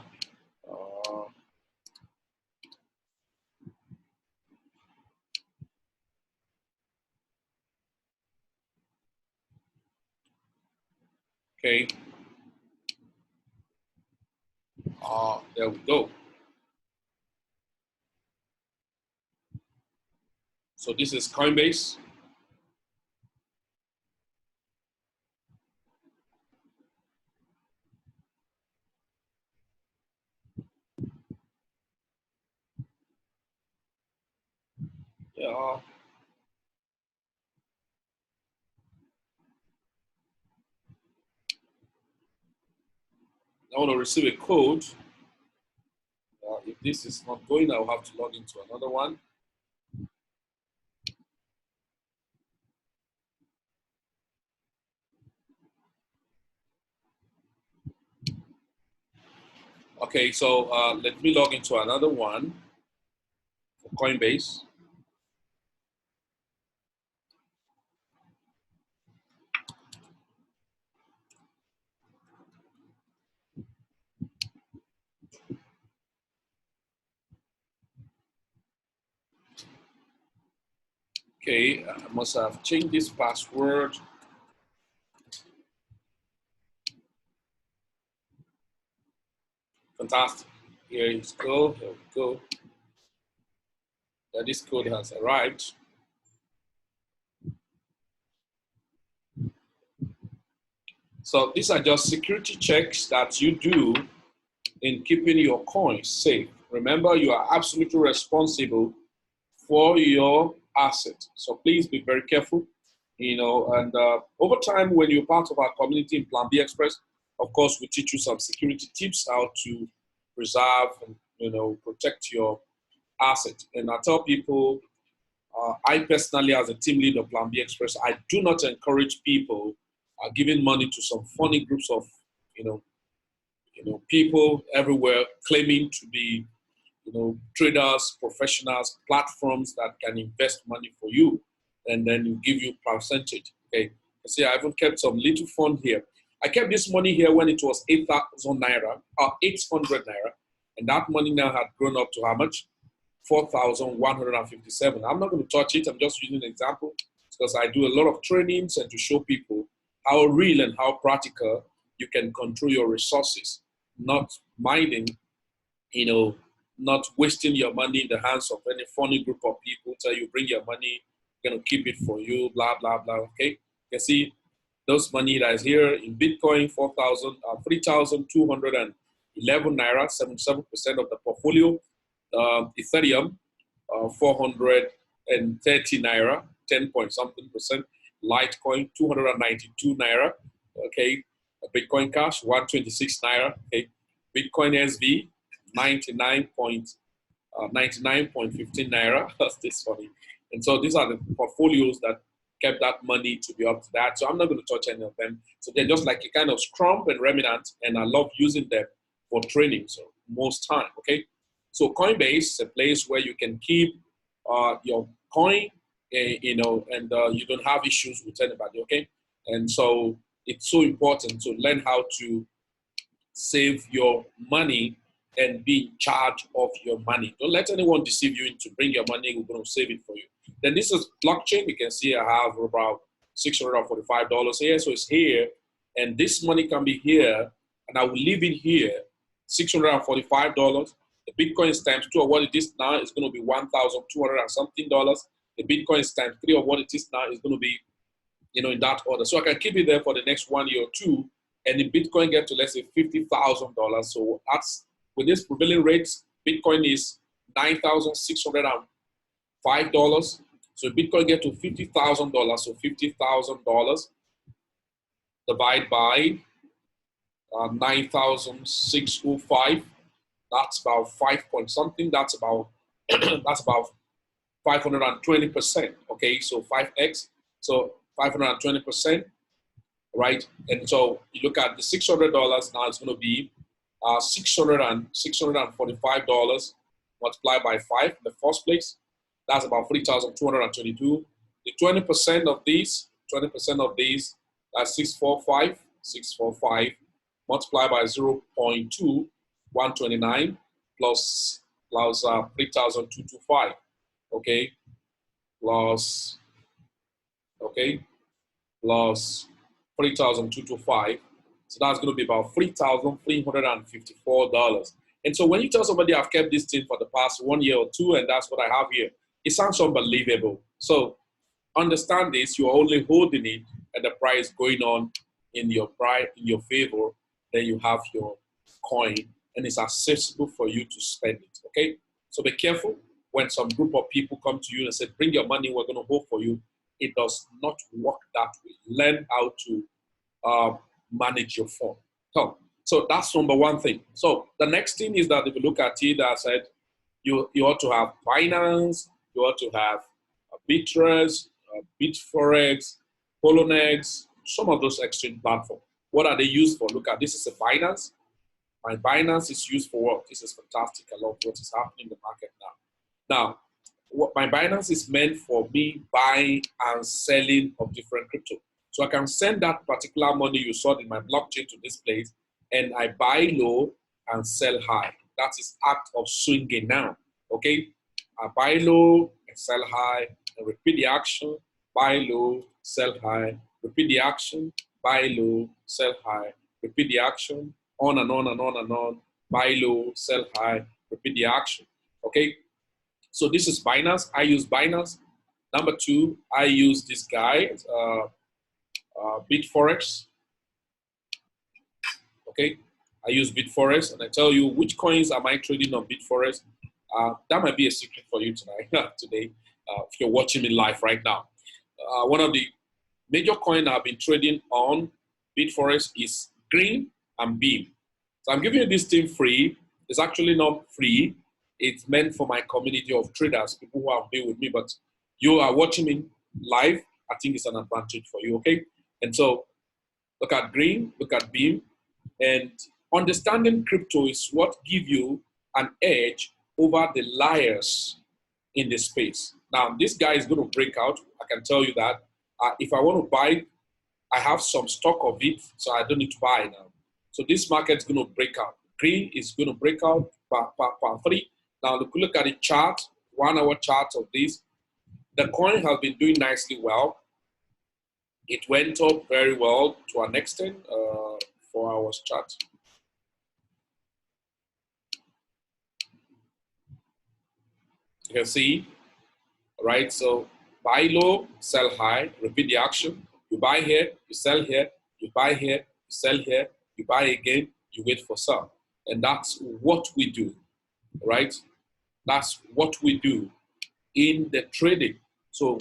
Okay. There we go. So this is Coinbase. Yeah. I want to receive a code. If this is not going, I'll have to log into another one. Okay, so let me log into another one for Coinbase. Okay, I must have changed this password. Fantastic. Here we go. Here we go. This code has arrived. So these are just security checks that you do in keeping your coins safe. Remember, you are absolutely responsible for your asset. So please be very careful, and over time, when you're part of our community in Plan B Express, of course, we teach you some security tips, how to preserve and, protect your asset. And I tell people, I personally, as a team leader of Plan B Express, I do not encourage people giving money to some funny groups of, people everywhere claiming to be, traders, professionals, platforms that can invest money for you, and then give you percentage. Okay. See, I even kept some little fund here. I kept this money here when it was 8,000 naira, or 800 naira, and that money now had grown up to how much? 4,157. I'm not going to touch it. I'm just using an example because I do a lot of trainings and to show people how real and how practical you can control your resources, not minding, not wasting your money in the hands of any funny group of people. Tell you bring your money, going to keep it for you, blah, blah, blah. Okay. You can see those money that is here in Bitcoin, 3,211 naira, 77% of the portfolio. Ethereum, 430 naira, 10 point something percent. Litecoin, 292 naira. Okay. Bitcoin Cash, 126 naira. Okay. Bitcoin SV, 99.15 naira. That's this funny. And so these are the portfolios that kept that money to be up to that. So I'm not going to touch any of them. So they're just like a kind of scrump and remnant, and I love using them for training. So most time, okay. So Coinbase is a place where you can keep your coin, and you don't have issues with anybody, okay. And so it's so important to learn how to save your money and be in charge of your money. Don't let anyone deceive you into bring your money, we're going to save it for you. Then this is blockchain. You can see I have about $645 here. So it's here. And this money can be here. And I will leave it here, $645. The Bitcoin is times 2 of what it is now is going to be 1,200 and something dollars. The Bitcoin is times 3 of what it is now is going to be, in that order. So I can keep it there for the next 1 year or two. And the Bitcoin get to, let's say, $50,000. So that's, with this prevailing rates, Bitcoin is $9,605. So Bitcoin get to $50,000. So $50,000 divided by 9,605. That's about 5 point something. That's about that's about 520%. Okay, so 5x, so 520%, right? And so you look at the $600 now, it's going to be $645 multiplied by 5 in the first place. That's about 3,222. The 20% of these, that's 645 multiplied by 0.2, 129 plus 3,225. Okay, plus 3,225. So that's going to be about $3,354. And so when you tell somebody I've kept this thing for the past 1 year or two, and that's what I have here, it sounds unbelievable. So understand this: you're only holding it, and the price going on in your favor. Then you have your coin, and it's accessible for you to spend it. Okay, so be careful when some group of people come to you and say, "Bring your money, we're going to hold for you." It does not work that way. Learn how to manage your phone. So that's number one thing. So the next thing is that if you look at it, I said you ought to have Binance, you ought to have Bitress, Bitforex, Polonex, some of those exchange platforms. What are they used for? Look at this is a Binance. My Binance is used for what? This is fantastic. I love what is happening in the market now. Now, what my Binance is meant for me buying and selling of different crypto. So I can send that particular money you saw in my blockchain to this place, and I buy low and sell high. That is act of swinging now. Okay, I buy low and sell high, and repeat the action. Buy low, sell high. Repeat the action. Buy low, sell high. Repeat the action. On and on and on and on. Buy low, sell high. Repeat the action. Okay. So this is Binance. I use Binance. Number two, I use this guy, Bitforex. Okay, I use Bitforex, and I tell you which coins am I trading on Bitforex. That might be a secret for you tonight, today, if you're watching me live right now. One of the major coins I've been trading on Bitforex is Green and Beam. So I'm giving you this thing free. It's actually not free. It's meant for my community of traders, people who have been with me, but you are watching me live. I think it's an advantage for you, okay? And so look at Green, look at Beam, and understanding crypto is what gives you an edge over the liars in the space. Now, this guy is going to break out. I can tell you that. If I want to buy, I have some stock of it, so I don't need to buy now. So this market is going to break out. Green is going to break out per 3. Now, look at the chart, 1 hour chart of this. The coin has been doing nicely well. It went up very well to an extent, 4 hours chart. You can see, right? So buy low, sell high, repeat the action. You buy here, you sell here, you buy here, you sell here, you buy again, you wait for sell. And that's what we do, right? That's what we do in the trading. So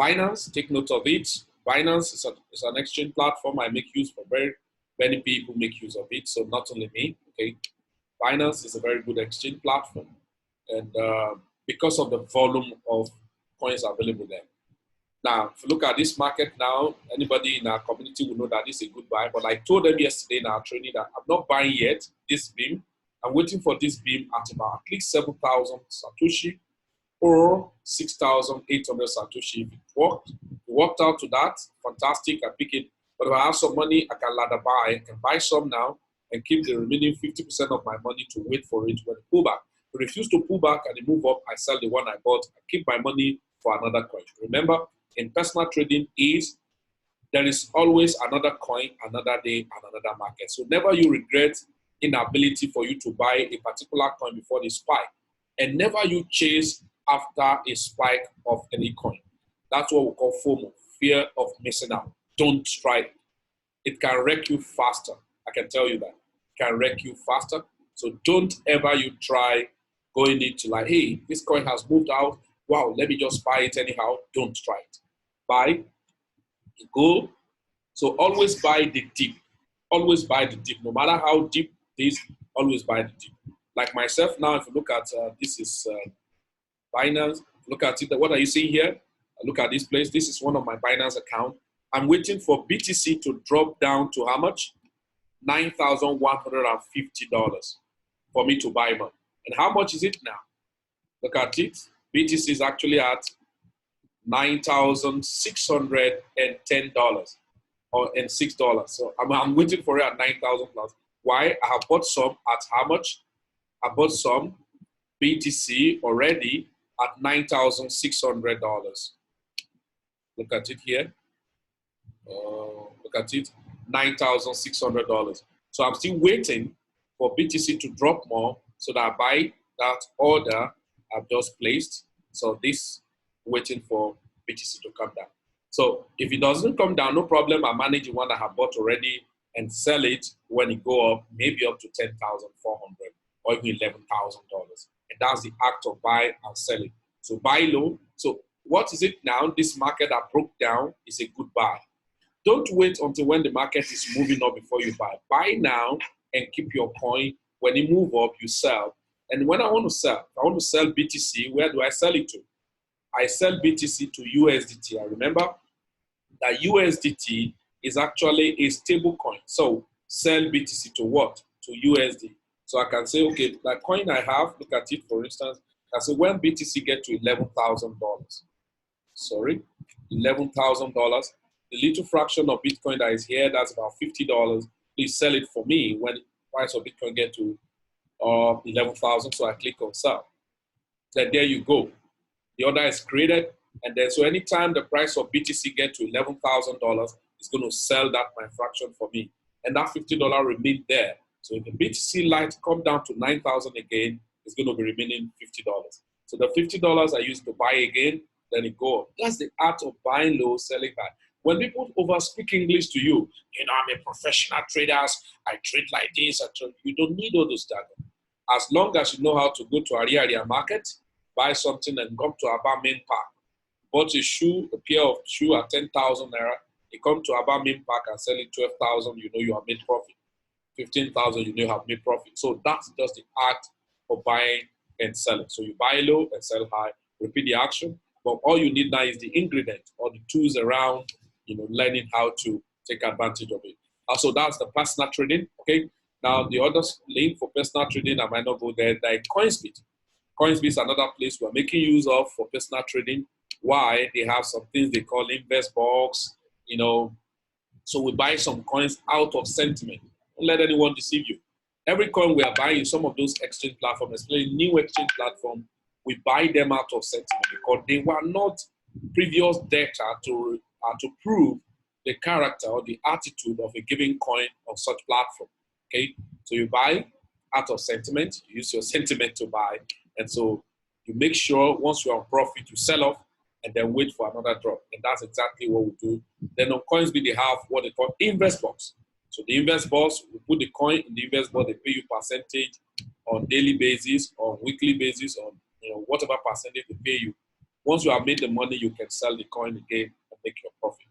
Binance, take note of it. Binance is an exchange platform I make use for. Very many people make use of it, so not only me, okay? Binance is a very good exchange platform, and because of the volume of coins available there. Now, if you look at this market now, anybody in our community will know that this is a good buy, but I told them yesterday in our training that I'm not buying yet this beam. I'm waiting for this beam at about at least 7,000 Satoshi or 6,800 Satoshi. If it worked out to that, fantastic, I pick it. But if I have some money, I can ladder buy. I can buy some now and keep the remaining 50% of my money to wait for it when it pull back. If it refuse to pull back and it move up, I sell the one I bought. I keep my money for another coin. Remember, in personal trading there is always another coin, another day, and another market. So never you regret inability for you to buy a particular coin before the spike. And never you chase after a spike of any coin. That's what we call FOMO, fear of missing out. Don't try it. It can wreck you faster. I can tell you that. It can wreck you faster. So don't ever you try going into like, hey, this coin has moved out. Wow, let me just buy it anyhow. Don't try it. Buy, go. So always buy the dip. Always buy the dip. No matter how deep it is, always buy the dip. Like myself now, if you look at, this is Binance, look at it. What are you seeing here? Look at this place. This is one of my Binance account. I'm waiting for BTC to drop down to how much? $9,150 for me to buy more. And how much is it now? Look at it. BTC is actually at $9,610 or and $6. So I'm waiting for it at 9,000 plus. Why? I have bought some at how much? I bought some BTC already at $9,600. Look at it here. Look at it, $9,600. So I'm still waiting for BTC to drop more so that I buy that order I've just placed. So this, waiting for BTC to come down. So if it doesn't come down, no problem. I manage the one I have bought already and sell it when it go up, maybe up to $10,400 or even $11,000. And that's the act of buy and selling. So buy low. So what is it now? This market that broke down is a good buy. Don't wait until when the market is moving up before you buy. Buy now and keep your coin. When it move up, you sell. And when I want to sell, if I want to sell BTC, where do I sell it to? I sell BTC to USDT. I remember that USDT is actually a stable coin. So sell BTC to what? To USD. So I can say, okay, that coin I have, look at it for instance, I say when BTC get to $11,000, sorry, $11,000, the little fraction of Bitcoin that is here, that's about $50, please sell it for me when the price of Bitcoin get to 11,000. So I click on sell. Then there you go. The order is created, and then so anytime the price of BTC get to $11,000, it's going to sell that my fraction for me, and that $50 remain there. So if the BTC light come down to 9,000 again, it's going to be remaining $50. So the $50 I use to buy again, then it go up. That's the art of buying low, selling high. When people over speak English to you, I'm a professional trader, I trade like this, you don't need all those data. As long as you know how to go to area market, buy something and come to Aba Main Park. Bought a pair of shoe at 10,000 naira. You come to Aba Main Park and sell it 12,000, you know you have made profit. 15,000, you know you have made profit. So that's just the art of buying and selling. So you buy low and sell high, repeat the action. But all you need now is the ingredient or the tools around, learning how to take advantage of it. Also, that's the personal trading, okay? Now, the other link for personal trading, I might not go there, like CoinSpeed. CoinSpeed is another place we're making use of for personal trading. Why? They have some things they call invest box, So we buy some coins out of sentiment. Don't let anyone deceive you. Every coin we are buying in some of those exchange platforms, especially new exchange platform, we buy them out of sentiment because they were not previous data to prove the character or the attitude of a given coin on such platform. Okay, so you buy out of sentiment, you use your sentiment to buy, and so you make sure once you're on profit, you sell off and then wait for another drop. And that's exactly what we do. Then on CoinSpeed, they have what they call invest box. So the invest box, we put the coin in the invest box, they pay you percentage on daily basis, on weekly basis, on whatever percentage they pay you. Once you have made the money, you can sell the coin again and make your profit.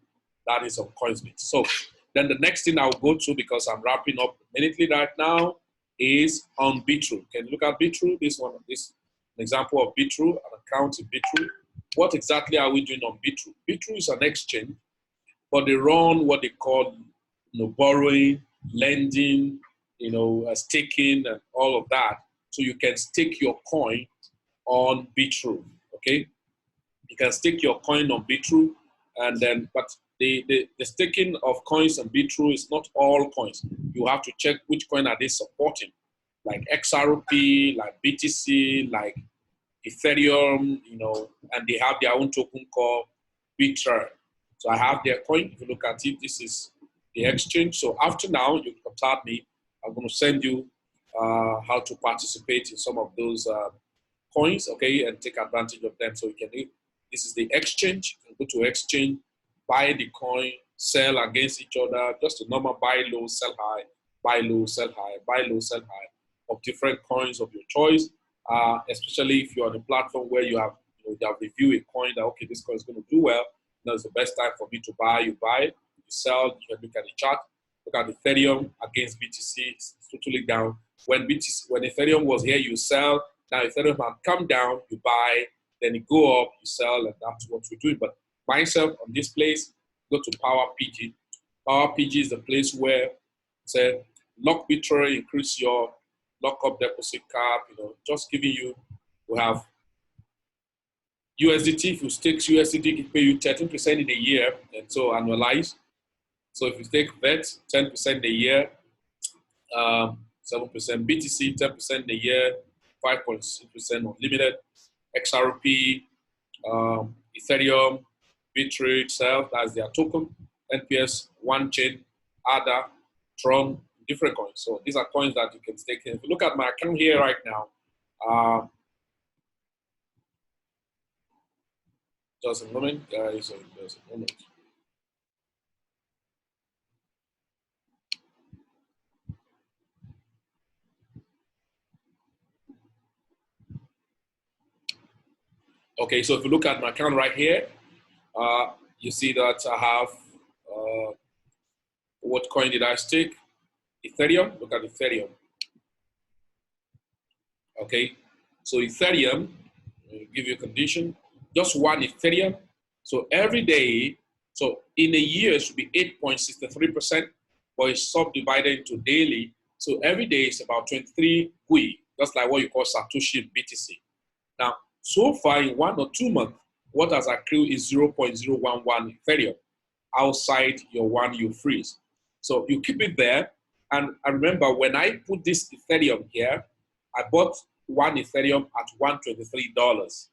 That is on CoinSpeed. So then the next thing I'll go to, because I'm wrapping up immediately right now, is on Bitrue. Can you look at Bitrue? This one, this an example of Bitrue, an account in Bitrue. What exactly are we doing on Bitrue? Bitrue is an exchange, but they run what they call borrowing, lending, staking, and all of that. So you can stake your coin on Bitrue. Okay, you can stake your coin on Bitrue, and then but the staking of coins on Bitrue is not all coins. You have to check which coin are they supporting, like XRP, like BTC, like Ethereum, and they have their own token called Bitrue. So I have their coin. If you look at it, this is the exchange. So after now, you contact me. I'm going to send you how to participate in some of those coins, okay, and take advantage of them. So you can do. This is the exchange. You can go to exchange, buy the coin, sell against each other. Just a normal buy low, sell high, buy low, sell high, buy low, sell high of different coins of your choice. Especially if you're on a platform where you have reviewed a coin that, okay, this coin is going to do well. Now it's the best time for me to buy. You buy, you sell, you can look at the chart. Look at Ethereum against BTC, it's totally down. When Ethereum was here, you sell. Now Ethereum has come down, you buy, then it go up, you sell, and that's what we're doing. But myself on this place, go to Power PG. Power PG is the place where say lock withdrawal, increase your lockup deposit cap, just giving you, we have USDT. If you stake USDT, it pay you 13% in a year, and so annualize. So if you take VET, 10% a year, 7%, BTC, 10% a year, 5.6% unlimited, XRP, Ethereum, Bitrate itself, that's their token, NPS, One Chain, ADA, Tron, different coins. So these are coins that you can stake in. If you look at my account here right now, just a moment, guys, just a moment. Okay, so if you look at my account right here, you see that I have, what coin did I stake? Ethereum, look at Ethereum. Okay, so Ethereum, I'll give you a condition, just one Ethereum. So every day, so in a year, it should be 8.63%, but it's subdivided into daily. So every day is about 23 GUI, just like what you call Satoshi in BTC. Now, so far in 1 or 2 months, what has accrued is 0.011 Ethereum outside your one you freeze. So you keep it there. And I remember when I put this Ethereum here, I bought one Ethereum at $123.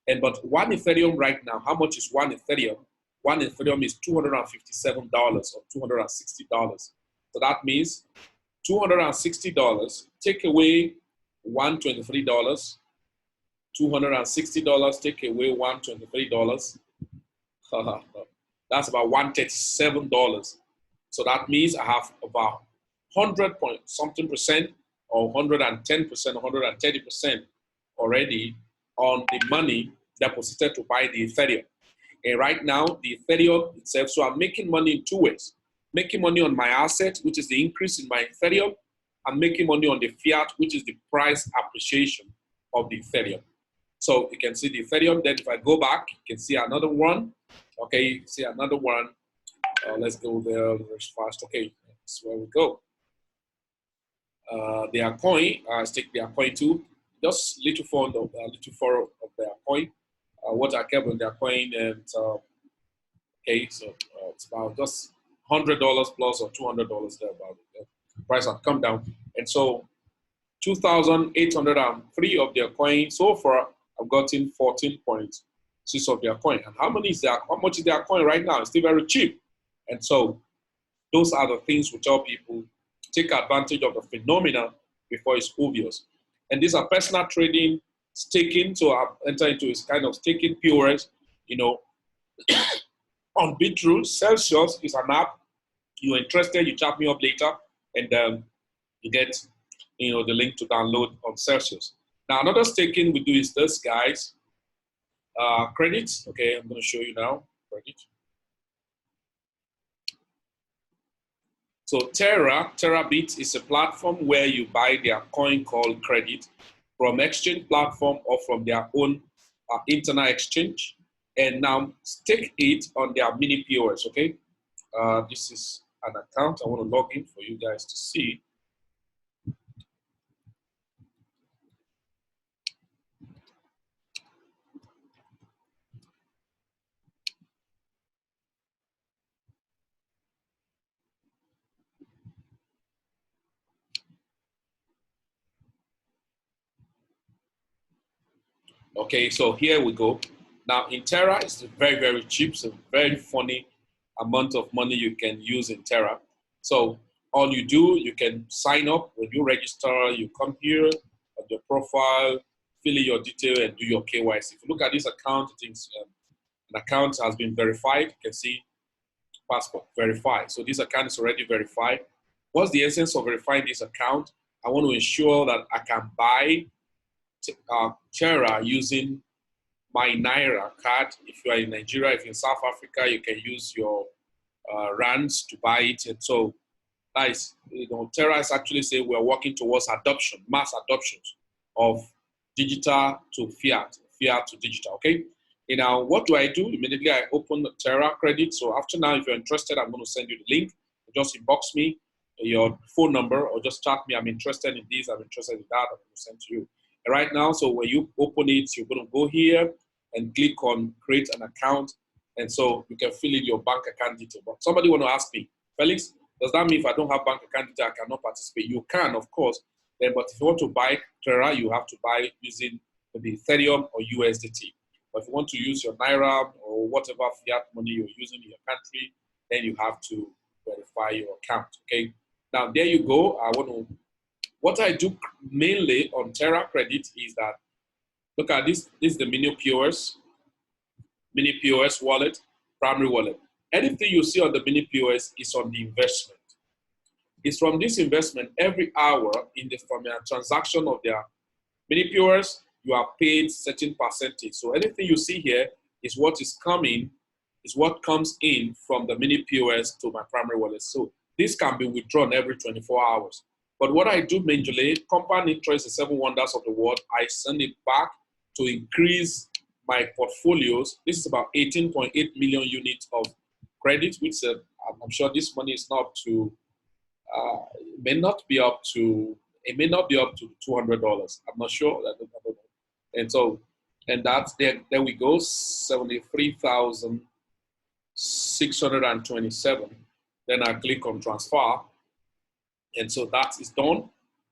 And but one Ethereum right now, how much is one Ethereum? One Ethereum is $257 or $260. So that means $260, take away $123, $260, take away $123. That's about $137. So that means I have about 100 point something percent or 110%, 130% already on the money deposited to buy the Ethereum. And right now, the Ethereum itself, so I'm making money in 2 ways. Making money on my asset, which is the increase in my Ethereum. I'm making money on the fiat, which is the price appreciation of the Ethereum. So you can see the Ethereum. Then if I go back, you can see another one. Okay, you can see another one. Let's go there very fast. Okay, that's where we go. Their coin, let's take their coin too. Just little fond of their coin. What I kept on their coin, and okay, so it's about just $100 plus or $200 there. About it. The price has come down, and so 2,803 of their coin so far. I've gotten 14.6 of their coin. And how much is their coin right now? It's still very cheap. And so those are the things we tell people, take advantage of the phenomena before it's obvious. And these are personal trading, staking. So I've entered into this kind of staking POS, on Bitrate. Celsius is an app. You're interested, you chat me up later, and you get the link to download on Celsius. Now, another staking we do is this, guys. Credit. Okay, I'm going to show you now. Credit. So Terabit is a platform where you buy their coin called Credit from exchange platform or from their own internet exchange, and now stake it on their mini POS. Okay, this is an account. I want to log in for you guys to see. Okay, so here we go. Now in Terra, it's very, very cheap. It's a very funny amount of money you can use in Terra. So all you do, you can sign up. When you register, you come here at your profile, fill in your detail, and do your KYC. If you look at this account, I think an account has been verified. You can see passport verified. So this account is already verified. What's the essence of verifying this account? I want to ensure that I can buy Terra using my Naira card. If you are in Nigeria, if you're in South Africa, you can use your rands to buy it. And so Nice. You know, Terra is actually saying we're working towards adoption, mass adoptions of digital to fiat, fiat to digital. Okay. And now, what do? Immediately, I open the Terra credit. So after now, if you're interested, I'm going to send you the link. Just inbox me your phone number or just chat me. I'm interested in this. I'm interested in that. I'm going to send to you. And right now, so when you open it, you're going to go here and click on create an account. And so you can fill in your bank account detail. But somebody want to ask me, Felix, does that mean if I don't have bank account detail, I cannot participate? You can, of course. Then, but if you want to buy Terra, you have to buy using maybe Ethereum or USDT. But if you want to use your Naira or whatever fiat money you're using in your country, then you have to verify your account. Okay. Now there you go. What I do mainly on Terra Credit is that, look at this. This is the mini POS wallet, primary wallet. Anything you see on the mini POS is on the investment. It's from this investment every hour from a transaction of their mini POS, you are paid certain percentage. So anything you see here is what is coming, is what comes in from the mini POS to my primary wallet. So this can be withdrawn every 24 hours. But what I do majorly, compound interest, the 7 wonders of the world, I send it back to increase my portfolios. This is about 18.8 million units of credit, which I'm sure this money is not up to, it may not be up to $200. I'm not sure. I don't know. And so, and that's there we go, 73,627. Then I click on transfer. And so that is done.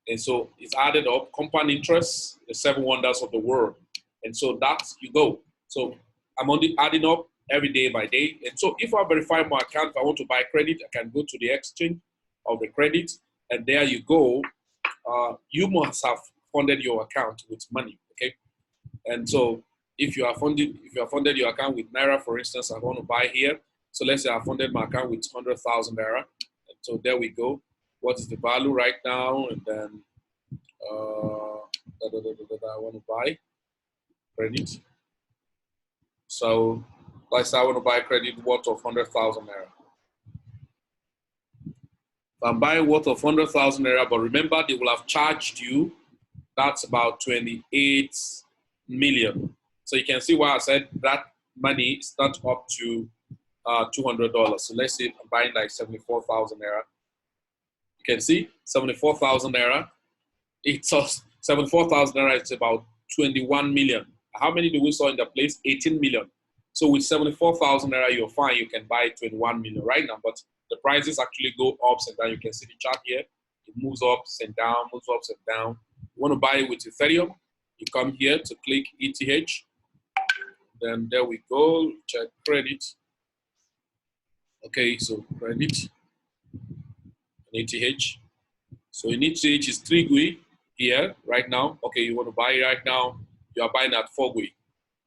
And so it's added up, compound interest, the 7 wonders of the world. And so that's you go. So I'm only adding up every day by day. And so if I verify my account, if I want to buy credit, I can go to the exchange of the credit. And there you go. You must have funded your account with money, okay? And so if you have funded your account with Naira, for instance, I want to buy here. So let's say I funded my account with 100,000 Naira. And so there we go. What is the value right now? And then I want to buy credit. So let's say I want to buy credit worth of 100,000 Naira. I'm buying worth of 100,000 Naira, but remember they will have charged you. That's about 28 million. So you can see why I said that money is not up to $200. So let's say I'm buying like 74,000 Naira. You can see 74,000 Naira. It's 74,000 Naira. It's about 21 million. How many do we saw in the place? 18 million. So with 74,000 Naira, you're fine. You can buy 21 million right now. But the prices actually go ups and down. You can see the chart here. It moves ups and down, moves ups and down. You want to buy it with Ethereum, you come here to click ETH. Then there we go, check credit. Okay, so credit, ETH. So in ETH is 3 GUI here right now. Okay, you want to buy it right now, you are buying at 4 GUI.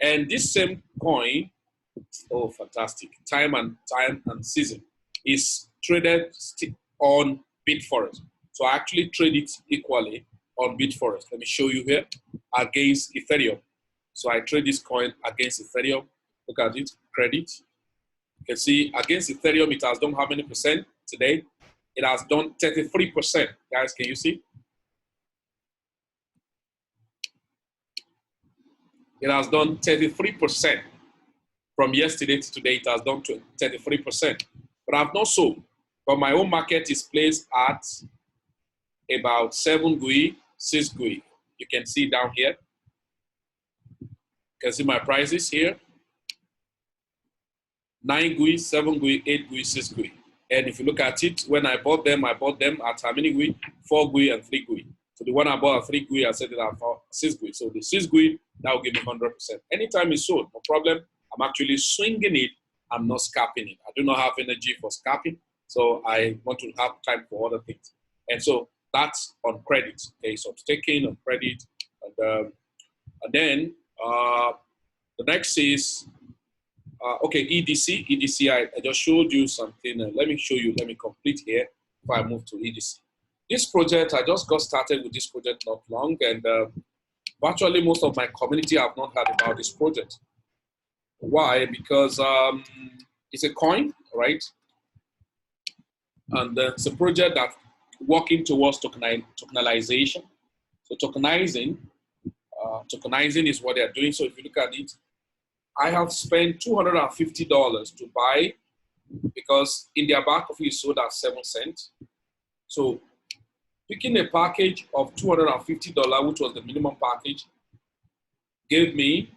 And this same coin, oh, fantastic, time and season, is traded on BitForest. So I actually trade it equally on BitForest. Let me show you here against Ethereum. So I trade this coin against Ethereum. Look at it, credit. You can see against Ethereum, it has done how many percent today? It has done 33%. Guys, can you see? It has done 33%. From yesterday to today, it has done 33%. But I've not sold. But my own market is placed at about 7 GUI, 6 GUI. You can see down here. You can see my prices here. 9 GUI, 7 GUI, 8 GUI, 6 GUI. And if you look at it, when I bought them at how many GUI? 4 GUI and 3 GUI. So the one I bought at 3 GUI, I said it at 6 GUI. So the 6 GUI, that will give me 100%. Anytime it's sold, no problem. I'm actually swinging it. I'm not scalping it. I do not have energy for scalping. So I want to have time for other things. And so that's on credit. Okay, so taking on credit. And then the next is, okay, EDC. EDC, I just showed you something. Let me show you. Let me complete here before I move to EDC. This project, I just got started with this project not long. And virtually most of my community have not heard about this project. Why? Because it's a coin, right? And it's a project that working towards tokenization. So tokenizing is what they're doing. So if you look at it, I have spent $250 to buy, because in their back office is sold at 7 cents. So picking a package of $250, which was the minimum package, gave me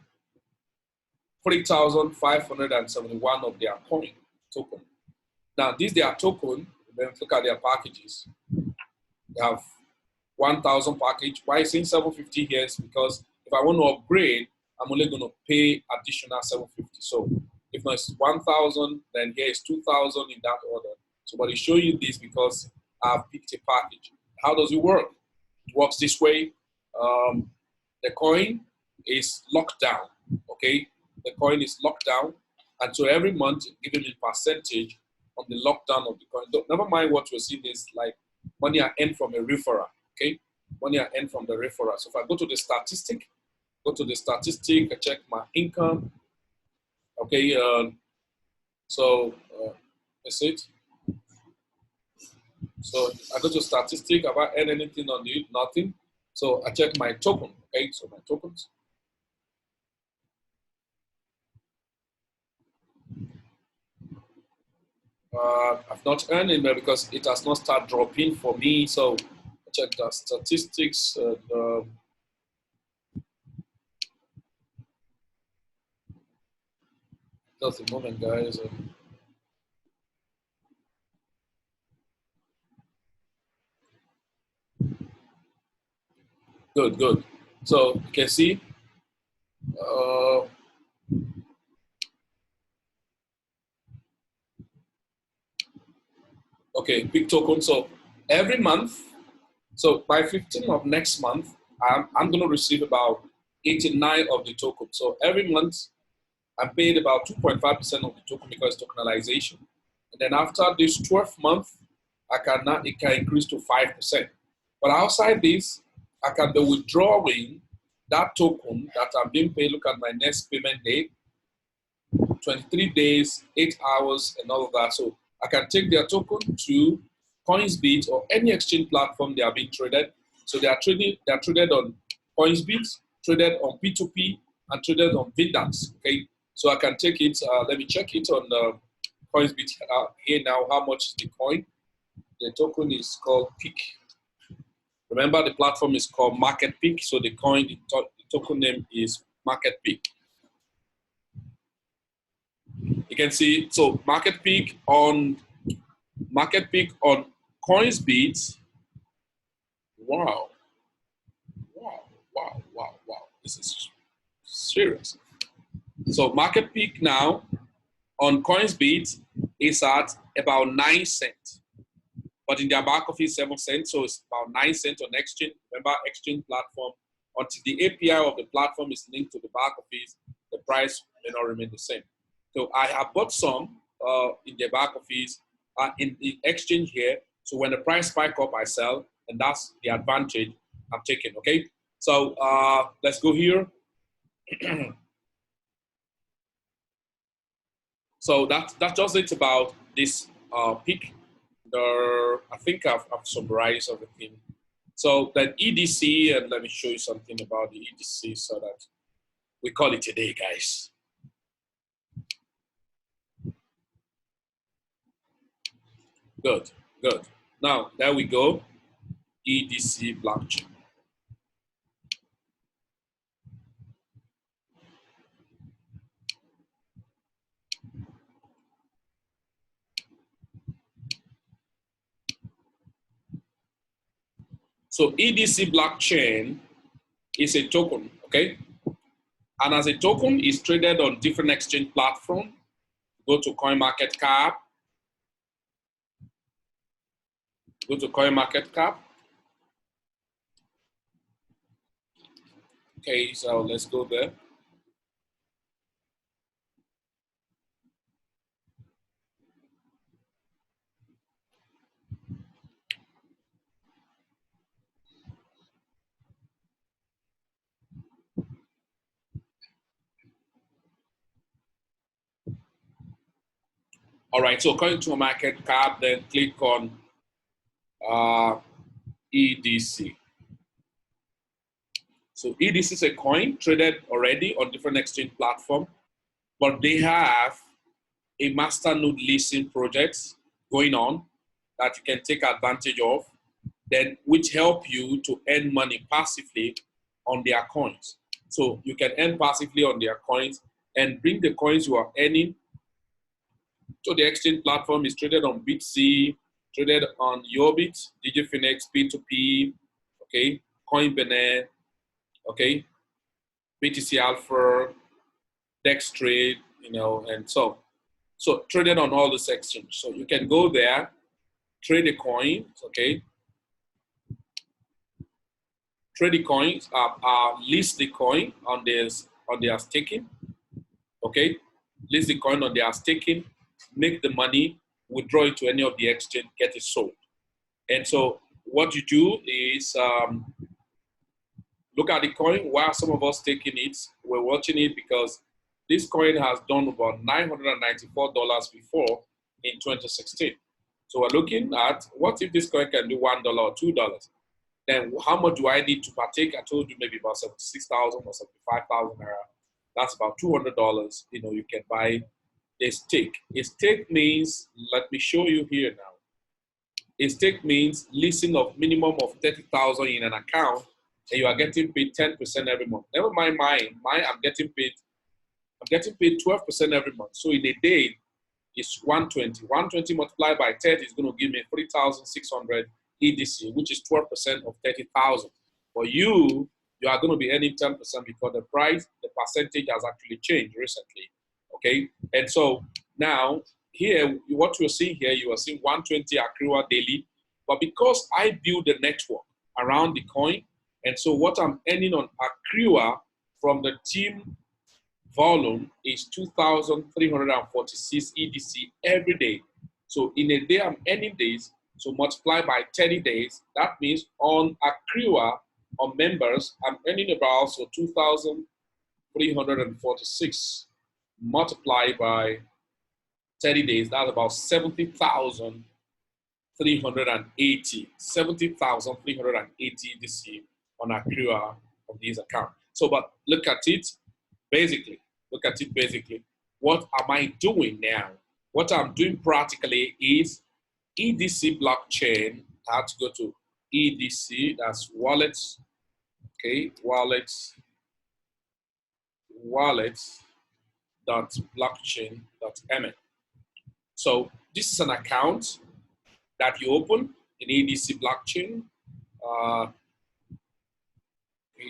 3,571 of their coin token. Now, this their token, then look at their packages. They have 1,000 package. Why saying 750 here is because if I want to upgrade, I'm only going to pay additional 750. So if it's 1,000, then here is 2,000 in that order. So, but I show you this because I've picked a package. How does it work? It works this way. The coin is locked down. Okay, the coin is locked down, and so every month giving me percentage on the lockdown of the coin. Never mind what you're seeing is like money I earn from a referral. Okay, money I earn from the referral. So if I go to the statistic, I check my income. Okay, that's it. So I go to statistic. Have I earned anything on it? Nothing. So I check my token. Okay, so my tokens. I've not earned it because it has not started dropping for me. So I check the statistics. Just a moment, guys. Good. So you can see. Okay, big token. So every month, so by 15th of next month, I'm going to receive about 89 of the token. So every month, I paid about 2.5% of the token because tokenization. And then after this 12th month, it can increase to 5%. But outside this, I can be withdrawing that token that I'm being paid. Look at my next payment date, 23 days, 8 hours, and all of that. So I can take their token to CoinsBit or any exchange platform they are being traded. So they are traded on CoinsBit, traded on P2P, and traded on Binance. Okay, so I can take it. Let me check it on CoinsBit here now. How much is the coin? The token is called Peak. Remember, the platform is called Market Peak. So the token name is Market Peak. You can see, so Market Peak on CoinsBit. Wow. This is serious. So Market Peak now on CoinsBit is at about 9 cents. But in their back office, 7 cents. So it's about 9 cents on exchange. Remember, exchange platform, until the API of the platform is linked to the back office, the price may not remain the same. So I have bought some in the back office in the exchange here. So when the price spike up, I sell, and that's the advantage I'm taking. Okay. So let's go here. So that's just it about this peak. I think I've summarized everything. So then EDC, and let me show you something about the EDC so that we call it a day, guys. Good. Now, there we go. EDC blockchain. So EDC blockchain is a token, okay? And as a token, it's traded on different exchange platforms. Go to CoinMarketCap. Okay, so let's go there. All right, so going to a market cap, then click on EDC. So EDC is a coin traded already on different exchange platforms, but they have a masternode leasing projects going on that you can take advantage of, then which help you to earn money passively on their coins. So you can earn passively on their coins and bring the coins you are earning to the exchange platform. Is traded on BitC, traded on Yobit, DigiFinex, P2P, okay, Coinbene, okay, BTC Alpha, Dextrade, you know, and so traded on all these exchanges. So you can go there, trade the coins, okay, trade the coins, list the coin on their staking, okay, list the coin on their staking, make the money, withdraw it to any of the exchange, get it sold. And so what you do is look at the coin while some of us taking it. We're watching it because this coin has done about $994 before in 2016. So we're looking at what if this coin can do $1 or $2? Then how much do I need to partake? I told you maybe about 76,000 or 75,000 naira. That's about $200. You know, you can buy a stake. A stake means, let me show you here now. A stake means leasing of minimum of 30,000 in an account, and you are getting paid 10% every month. Never mind mine. I'm getting paid 12% every month. So in a day, it's 120. 120 multiplied by 30 is going to give me 3,600 EDC, which is 12% of 30,000. For you are going to be earning 10% because the percentage has actually changed recently. Okay, and so now here, what you're seeing here, you are seeing 120 accrual daily, but because I build the network around the coin, and so what I'm earning on accrual from the team volume is 2,346 EDC every day. So in a day, I'm earning days. So multiply by 30 days. That means on accrual on members, I'm earning about also 2,346 multiplied by 30 days. That's about 70,380. 70,380 EDC on accrual of these accounts. So, but look at it. Basically, what am I doing now? What I'm doing practically is EDC blockchain. I have to go to EDC, that's wallets, okay, wallets.blockchain.mn. So this is an account that you open in EDC blockchain.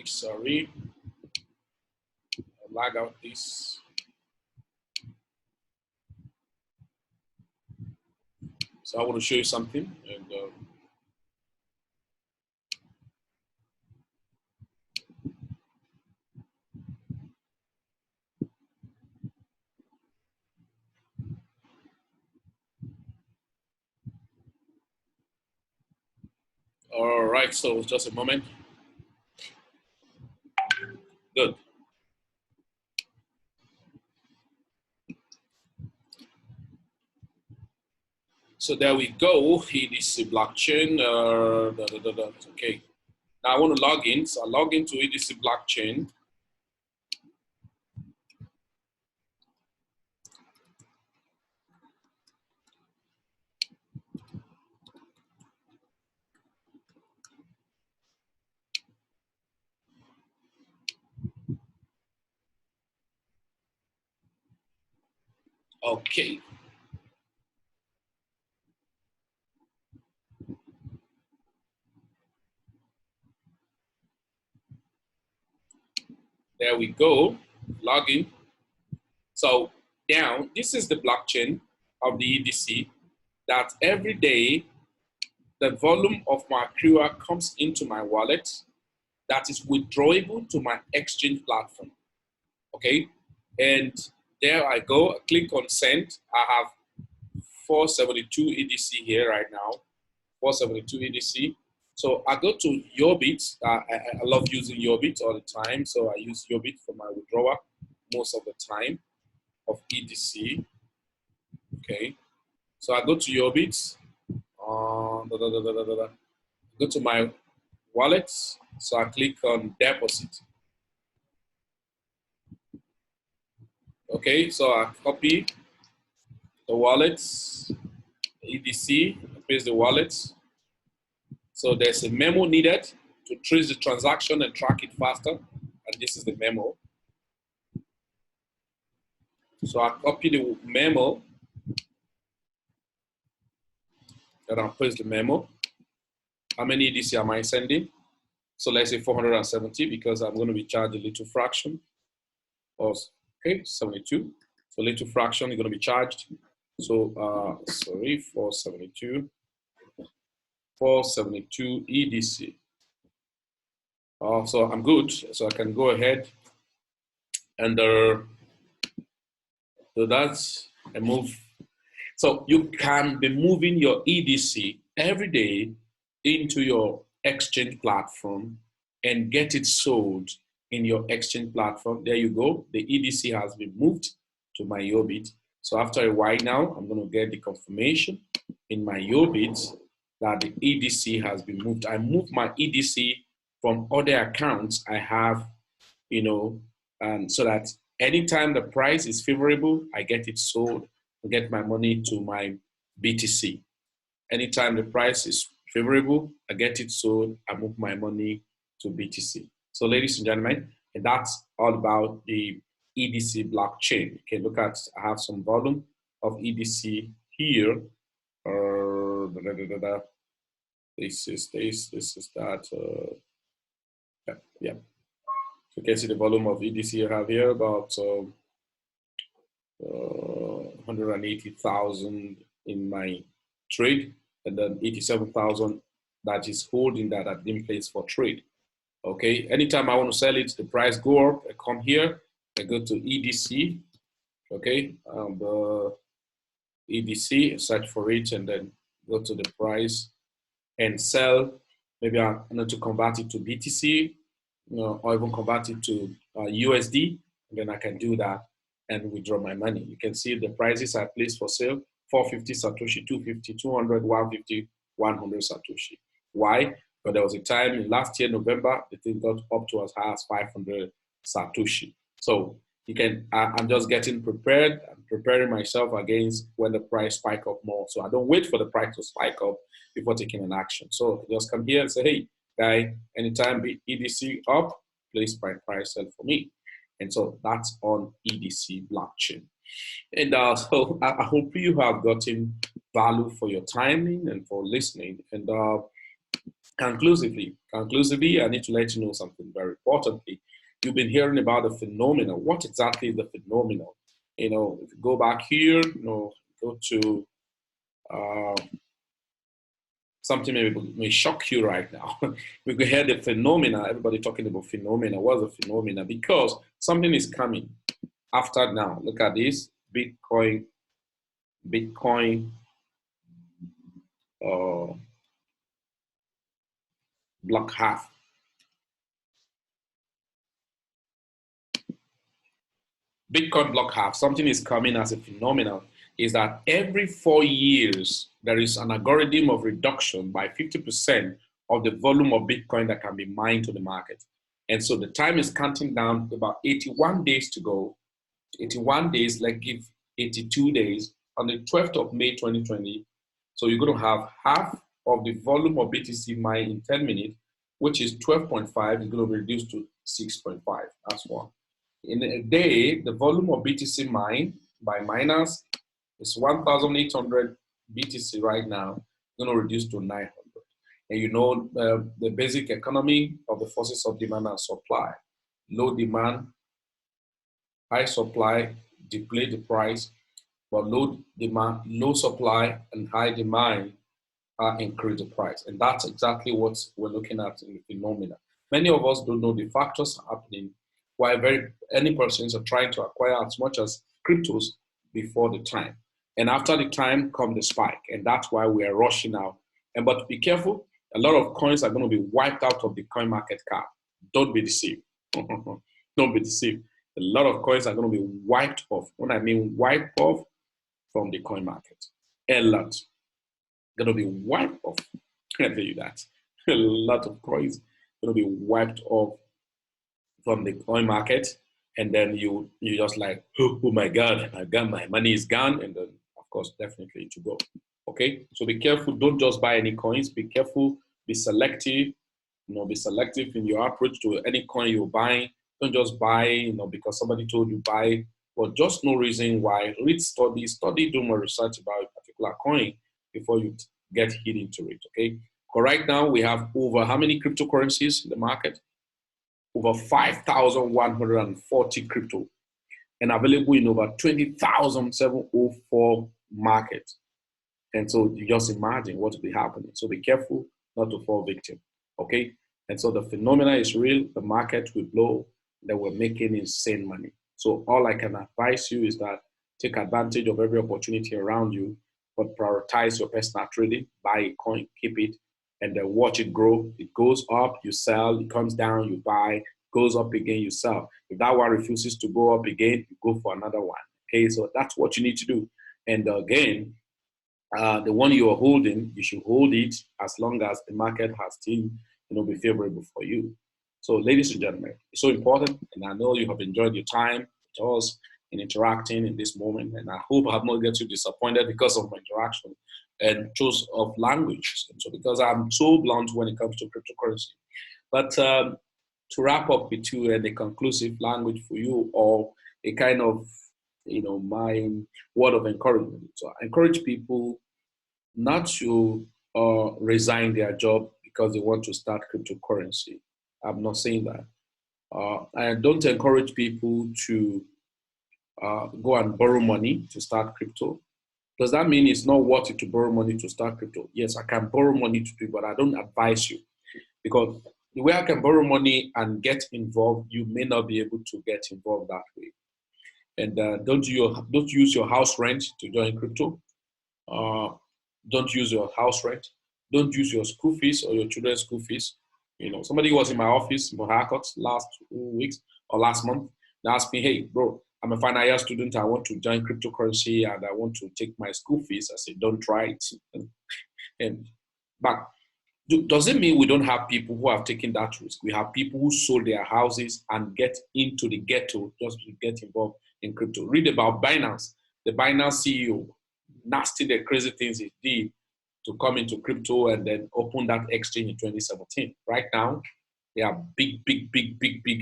Sorry, I'll lag out this. So I want to show you something, and all right, so just a moment. Good. So there we go. EDC blockchain. Okay. Now I want to log in. So I log into EDC blockchain. Okay. There we go. Login. So down, this is the blockchain of the EDC that every day the volume of my accrual comes into my wallet that is withdrawable to my exchange platform. Okay. And there I go. I click on send. I have 472 EDC here right now. 472 EDC. So I go to Yobit. I love using Yobit all the time. So I use Yobit for my withdrawal most of the time of EDC. Okay. So I go to your bits. Go to my wallet. So I click on deposit. Okay, so I copy the wallets, EDC, paste the wallets. So there's a memo needed to trace the transaction and track it faster. And this is the memo. So I copy the memo and I'll paste the memo. How many EDC am I sending? So let's say 470 because I'm going to be charged a little fraction. Okay, 72. So little fraction is going to be charged. So sorry, 472 EDC. So I'm good. So I can go ahead and do that and move. So you can be moving your EDC every day into your exchange platform and get it sold in your exchange platform. There you go. The EDC has been moved to my Yobit. So after a while now, I'm going to get the confirmation in my Yobit that the EDC has been moved. I moved my EDC from other accounts I have, so that anytime the price is favorable, I get it sold and get my money to my BTC. Anytime the price is favorable, I get it sold, I move my money to BTC. So ladies and gentlemen, and that's all about the EDC blockchain. You can look at, I have some volume of EDC here. This is that. Yeah. So you can see the volume of EDC I have here, about 180,000 in my trade, and then 87,000 that is holding that at in place for trade. Okay, anytime I want to sell it, the price go up, I come here, I go to EDC, okay, EDC, search for it, and then go to the price and sell. Maybe I need to convert it to BTC, or even convert it to USD, and then I can do that and withdraw my money. You can see the prices I placed for sale: 450 Satoshi, 250, 200, 150, 100 Satoshi. Why? But there was a time in last year, November, the thing got up to as high as 500 Satoshi. So you can, I'm just getting prepared, I'm preparing myself against when the price spike up more. So I don't wait for the price to spike up before taking an action. So just come here and say, hey, guy, anytime EDC up, please price sell for me. And so that's on EDC blockchain. And so I hope you have gotten value for your timing and for listening. And conclusively, I need to let you know something very importantly. You've been hearing about the phenomenon. What exactly is the phenomenon? If you go back here, go to something may shock you right now. We could hear the phenomena, everybody talking about phenomena. What's a phenomena? Because something is coming after now. Look at this, Bitcoin, block half. Bitcoin block half, something is coming as a phenomenon, is that every 4 years, there is an algorithm of reduction by 50% of the volume of Bitcoin that can be mined to the market. And so the time is counting down to about 81 days to go. 81 days, like give 82 days on the 12th of May, 2020. So you're going to have half of the volume of BTC mined in 10 minutes, which is 12.5, is going to be reduced to 6.5. That's one. In a day, the volume of BTC mined by miners is 1,800 BTC right now, going to reduce to 900. And the basic economy of the forces of demand and supply. Low demand, high supply, deplete the price, but low demand, low supply, and high demand increase the price. And that's exactly what we're looking at in the phenomena. Many of us don't know the factors happening why any persons are trying to acquire as much as cryptos before the time. And after the time come the spike. And that's why we are rushing out. But be careful, a lot of coins are going to be wiped out of the coin market cap. Don't be deceived. Don't be deceived. A lot of coins are going to be wiped off. When I mean wiped off, from the coin market. A lot. Going to be wiped off. I tell you that. A lot of coins going to be wiped off from the coin market, and then you just like, oh my God, my money is gone, and then of course definitely to go. Okay, so be careful. Don't just buy any coins. Be careful. Be selective. Be selective in your approach to any coin you're buying. Don't just buy, because somebody told you buy, but just no reason why. Read, do more research about a particular coin before you get hit into it. Okay. But right now we have over how many cryptocurrencies in the market? Over 5,140 crypto and available in over 20,704 markets. And so you just imagine what will be happening. So be careful not to fall victim. Okay. And so the phenomena is real. The market will blow. That we're making insane money. So all I can advise you is that take advantage of every opportunity around you, but prioritize your personal trading. Buy a coin, keep it, and then watch it grow. It goes up, you sell. It comes down, you buy. Goes up again, you sell. If that one refuses to go up again, you go for another one. Okay, so that's what you need to do. And again, the one you are holding, you should hold it as long as the market has still, be favorable for you. So, ladies and gentlemen, it's so important, and I know you have enjoyed your time with us in interacting in this moment, and I hope I have not get you disappointed because of my interaction and choice of language. And so, because I'm so blunt when it comes to cryptocurrency, but to wrap up with you and a conclusive language for you, or a kind of, my word of encouragement. So, I encourage people not to resign their job because they want to start cryptocurrency. I'm not saying that. I don't encourage people to go and borrow money to start crypto. Does that mean it's not worth it to borrow money to start crypto? Yes, I can borrow money to do it, but I don't advise you, because the way I can borrow money and get involved, you may not be able to get involved that way. And don't use your house rent to join crypto. Don't use your house rent. Don't use your school fees or your children's school fees. Somebody was in my office in Harcourt last 2 weeks or last month. They asked me, hey, bro, I'm a final year student. I want to join cryptocurrency and I want to take my school fees. I said, don't try it. But does it mean we don't have people who have taken that risk? We have people who sold their houses and get into the ghetto just to get involved in crypto. Read about Binance, the Binance CEO, nasty, the crazy things he did to come into crypto and then open that exchange in 2017. Right now, they are big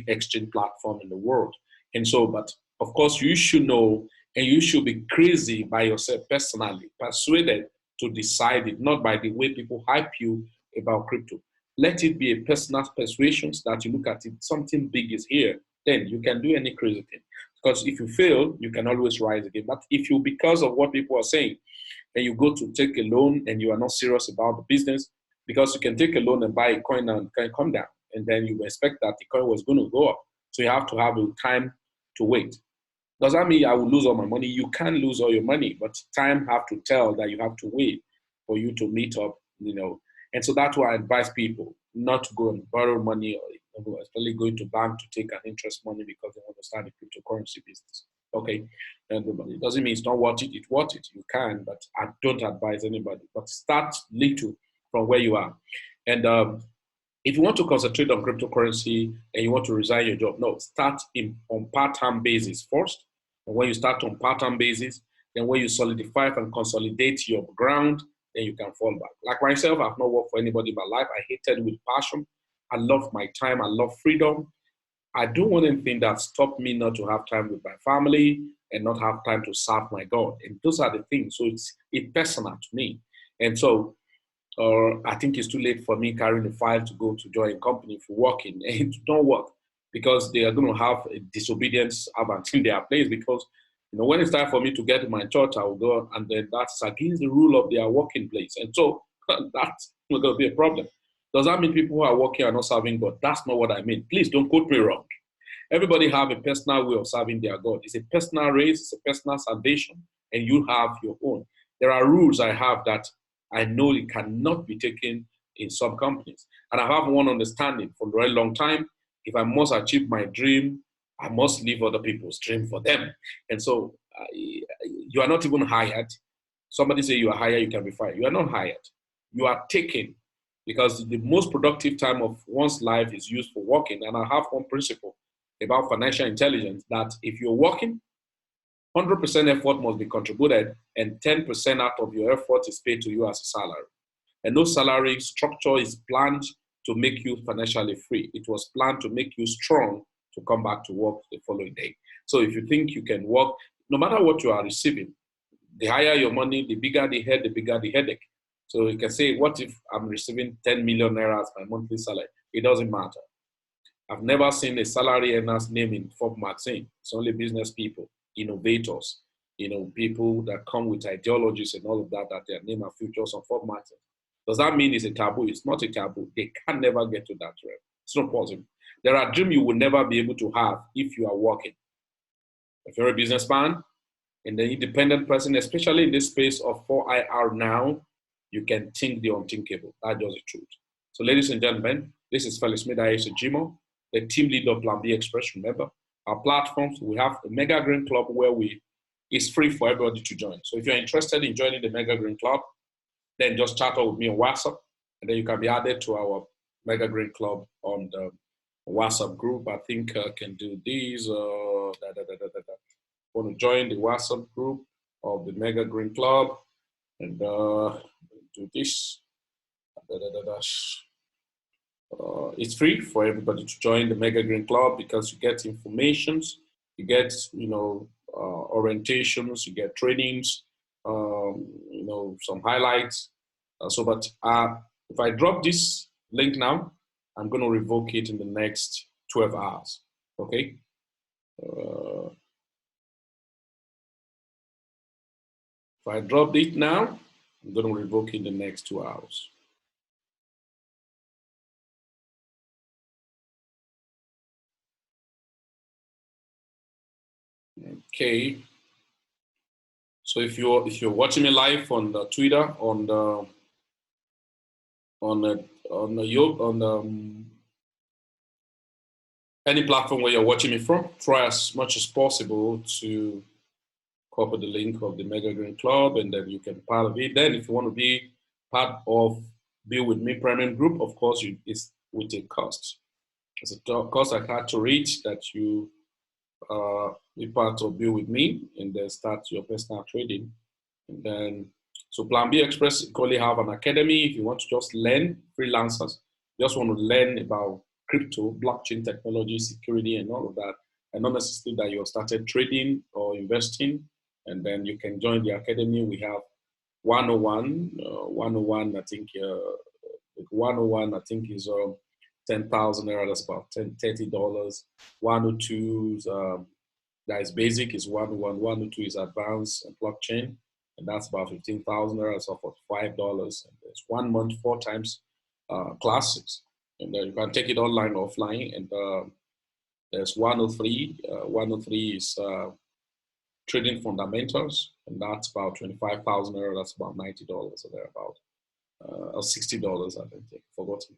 exchange platform in the world. And so, but of course, you should know, and you should be crazy by yourself personally, persuaded to decide it, not by the way people hype you about crypto. Let it be a personal persuasion that you look at it, something big is here, then you can do any crazy thing. Because if you fail, you can always rise again. But if you, because of what people are saying, and you go to take a loan and you are not serious about the business, because you can take a loan and buy a coin and it can come down, and then you expect that the coin was going to go up. So you have to have a time to wait. Does that mean I will lose all my money? You can lose all your money, but time have to tell that you have to wait for you to meet up, And so that's why I advise people not to go and borrow money, or especially going to bank to take an interest money because they want to start a cryptocurrency business. Okay, and it doesn't mean it's not worth it. It's worth it. You can, but I don't advise anybody. But start little from where you are, and if you want to concentrate on cryptocurrency and you want to resign your job, no, start on part-time basis first. And when you start on part-time basis, then when you solidify and consolidate your ground, then you can fall back. Like myself, I've not worked for anybody in my life. I hated it with passion. I love my time. I love freedom. I don't want anything that stopped me not to have time with my family and not have time to serve my God. And those are the things. So it's personal to me. And so I think it's too late for me carrying the file to go to join a company for working. And it don't work because they are going to have a disobedience in their place, because when it's time for me to get to my church, I will go, and then that's against the rule of their working place. And so that's going to be a problem. Does that mean people who are working are not serving God? That's not what I mean. Please don't quote me wrong. Everybody have a personal way of serving their God. It's a personal race, it's a personal salvation, and you have your own. There are rules I have that I know it cannot be taken in some companies. And I have one understanding for a very long time. If I must achieve my dream, I must leave other people's dream for them. And so you are not even hired. Somebody say you are hired, you can be fired. You are not hired. You are taken, because the most productive time of one's life is used for working. And I have one principle about financial intelligence, that if you're working, 100% effort must be contributed, and 10% out of your effort is paid to you as a salary. And no salary structure is planned to make you financially free. It was planned to make you strong to come back to work the following day. So if you think you can work, no matter what you are receiving, the higher your money, the bigger the head, the bigger the headache. So you can say, what if I'm receiving 10 million naira as my monthly salary? It doesn't matter. I've never seen a salary earner's name in Forbes magazine. It's only business people, innovators, people that come with ideologies and all of that, that their name are features on Forbes magazine. Does that mean it's a taboo? It's not a taboo. They can never get to that realm. It's not possible. There are dreams you will never be able to have if you are working. If you're a businessman and an independent person, especially in this space of 4IR now, you can think the unthinkable. That's just the truth. So ladies and gentlemen, this is Felix Medayese Jimo, the team leader of Plan B Express. Remember, our platforms, we have a Mega Green Club where it's free for everybody to join. So if you're interested in joining the Mega Green Club, then just chat with me on WhatsApp, and then you can be added to our Mega Green Club on the WhatsApp group. I think I can do these. Want to join the WhatsApp group of the Mega Green Club, and do this. It's free for everybody to join the Mega Green Club, because you get informations, you get orientations, you get trainings, some highlights. But if I drop this link now, I'm going to revoke it in the next 12 hours. Okay. If I drop it now, I'm going to revoke it in the next 2 hours. Okay. So if you're watching me live on the Twitter, on any platform where you're watching me from, try as much as possible to copy the link of the Mega Green Club, and then you can be part of it. Then if you want to be part of Build With Me Premium Group, of course, it's with a cost. It's a cost I had to reach, that you be part of Build With Me and then start your personal trading. And then, so Plan B Express currently have an academy. If you want to just learn, freelancers, just want to learn about crypto, blockchain technology, security, and all of that, and not necessarily that you have started trading or investing, and then you can join the academy. We have 101, I think, 101, I think is 10,000 naira, that's about $30. 102 that is basic, is 101. 102 is advanced and blockchain, and that's about 15,000 naira, so for $5. And there's 1 month, 4 times classes, and you can take it online, offline. And there's 103. 103 is trading fundamentals, and that's about 25,000 naira. That's about $90 or thereabout, or $60, I think, forgotten.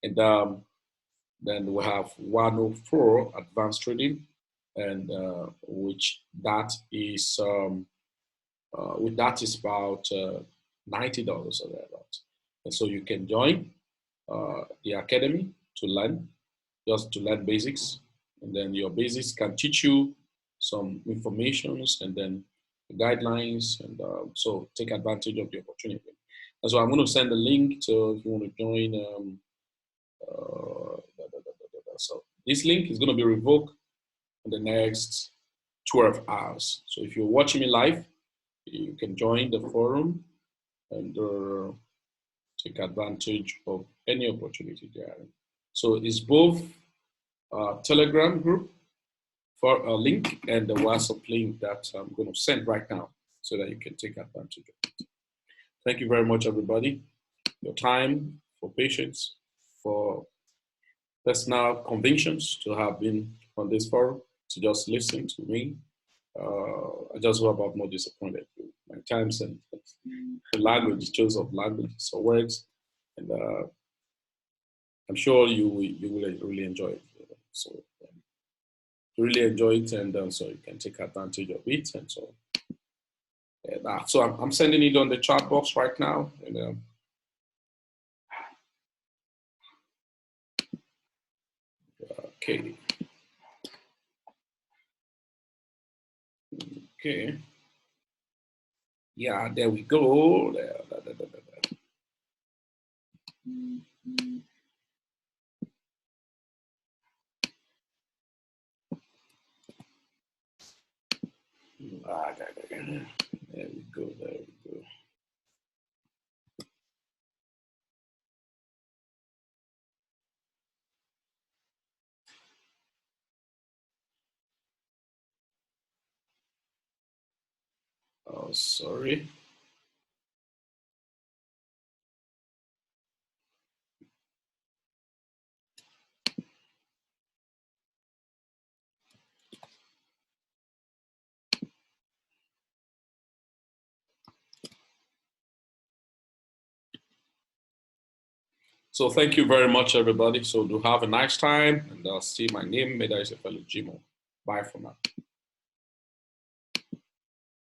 And then we have 104 advanced trading, and which that is with that is about $90 or thereabout. And so you can join the academy to learn, just to learn basics, and then your basics can teach you some informations and then guidelines, and so take advantage of the opportunity. And so I'm going to send a link to if you want to join. So this link is going to be revoked in the next 12 hours. So if you're watching me live, you can join the forum and take advantage of any opportunity there. So it's both Telegram group for a link and the WhatsApp link that I'm going to send right now, so that you can take advantage of it. Thank you very much, everybody. Your time, for patience, for personal convictions to have been on this forum, to just listen to me. I just hope I'm not disappointed with my times and the language, the choice of languages or words. And I'm sure you will really enjoy it. So you really enjoy it, and so you can take advantage of it. And so So I'm sending it on the chat box right now. And, okay. Okay. Yeah, there we go. There. There we go. There we go. Oh, sorry. So thank you very much, everybody. So do have a nice time, and I'll see my name, Meda is a fellow Jimo. Bye for now.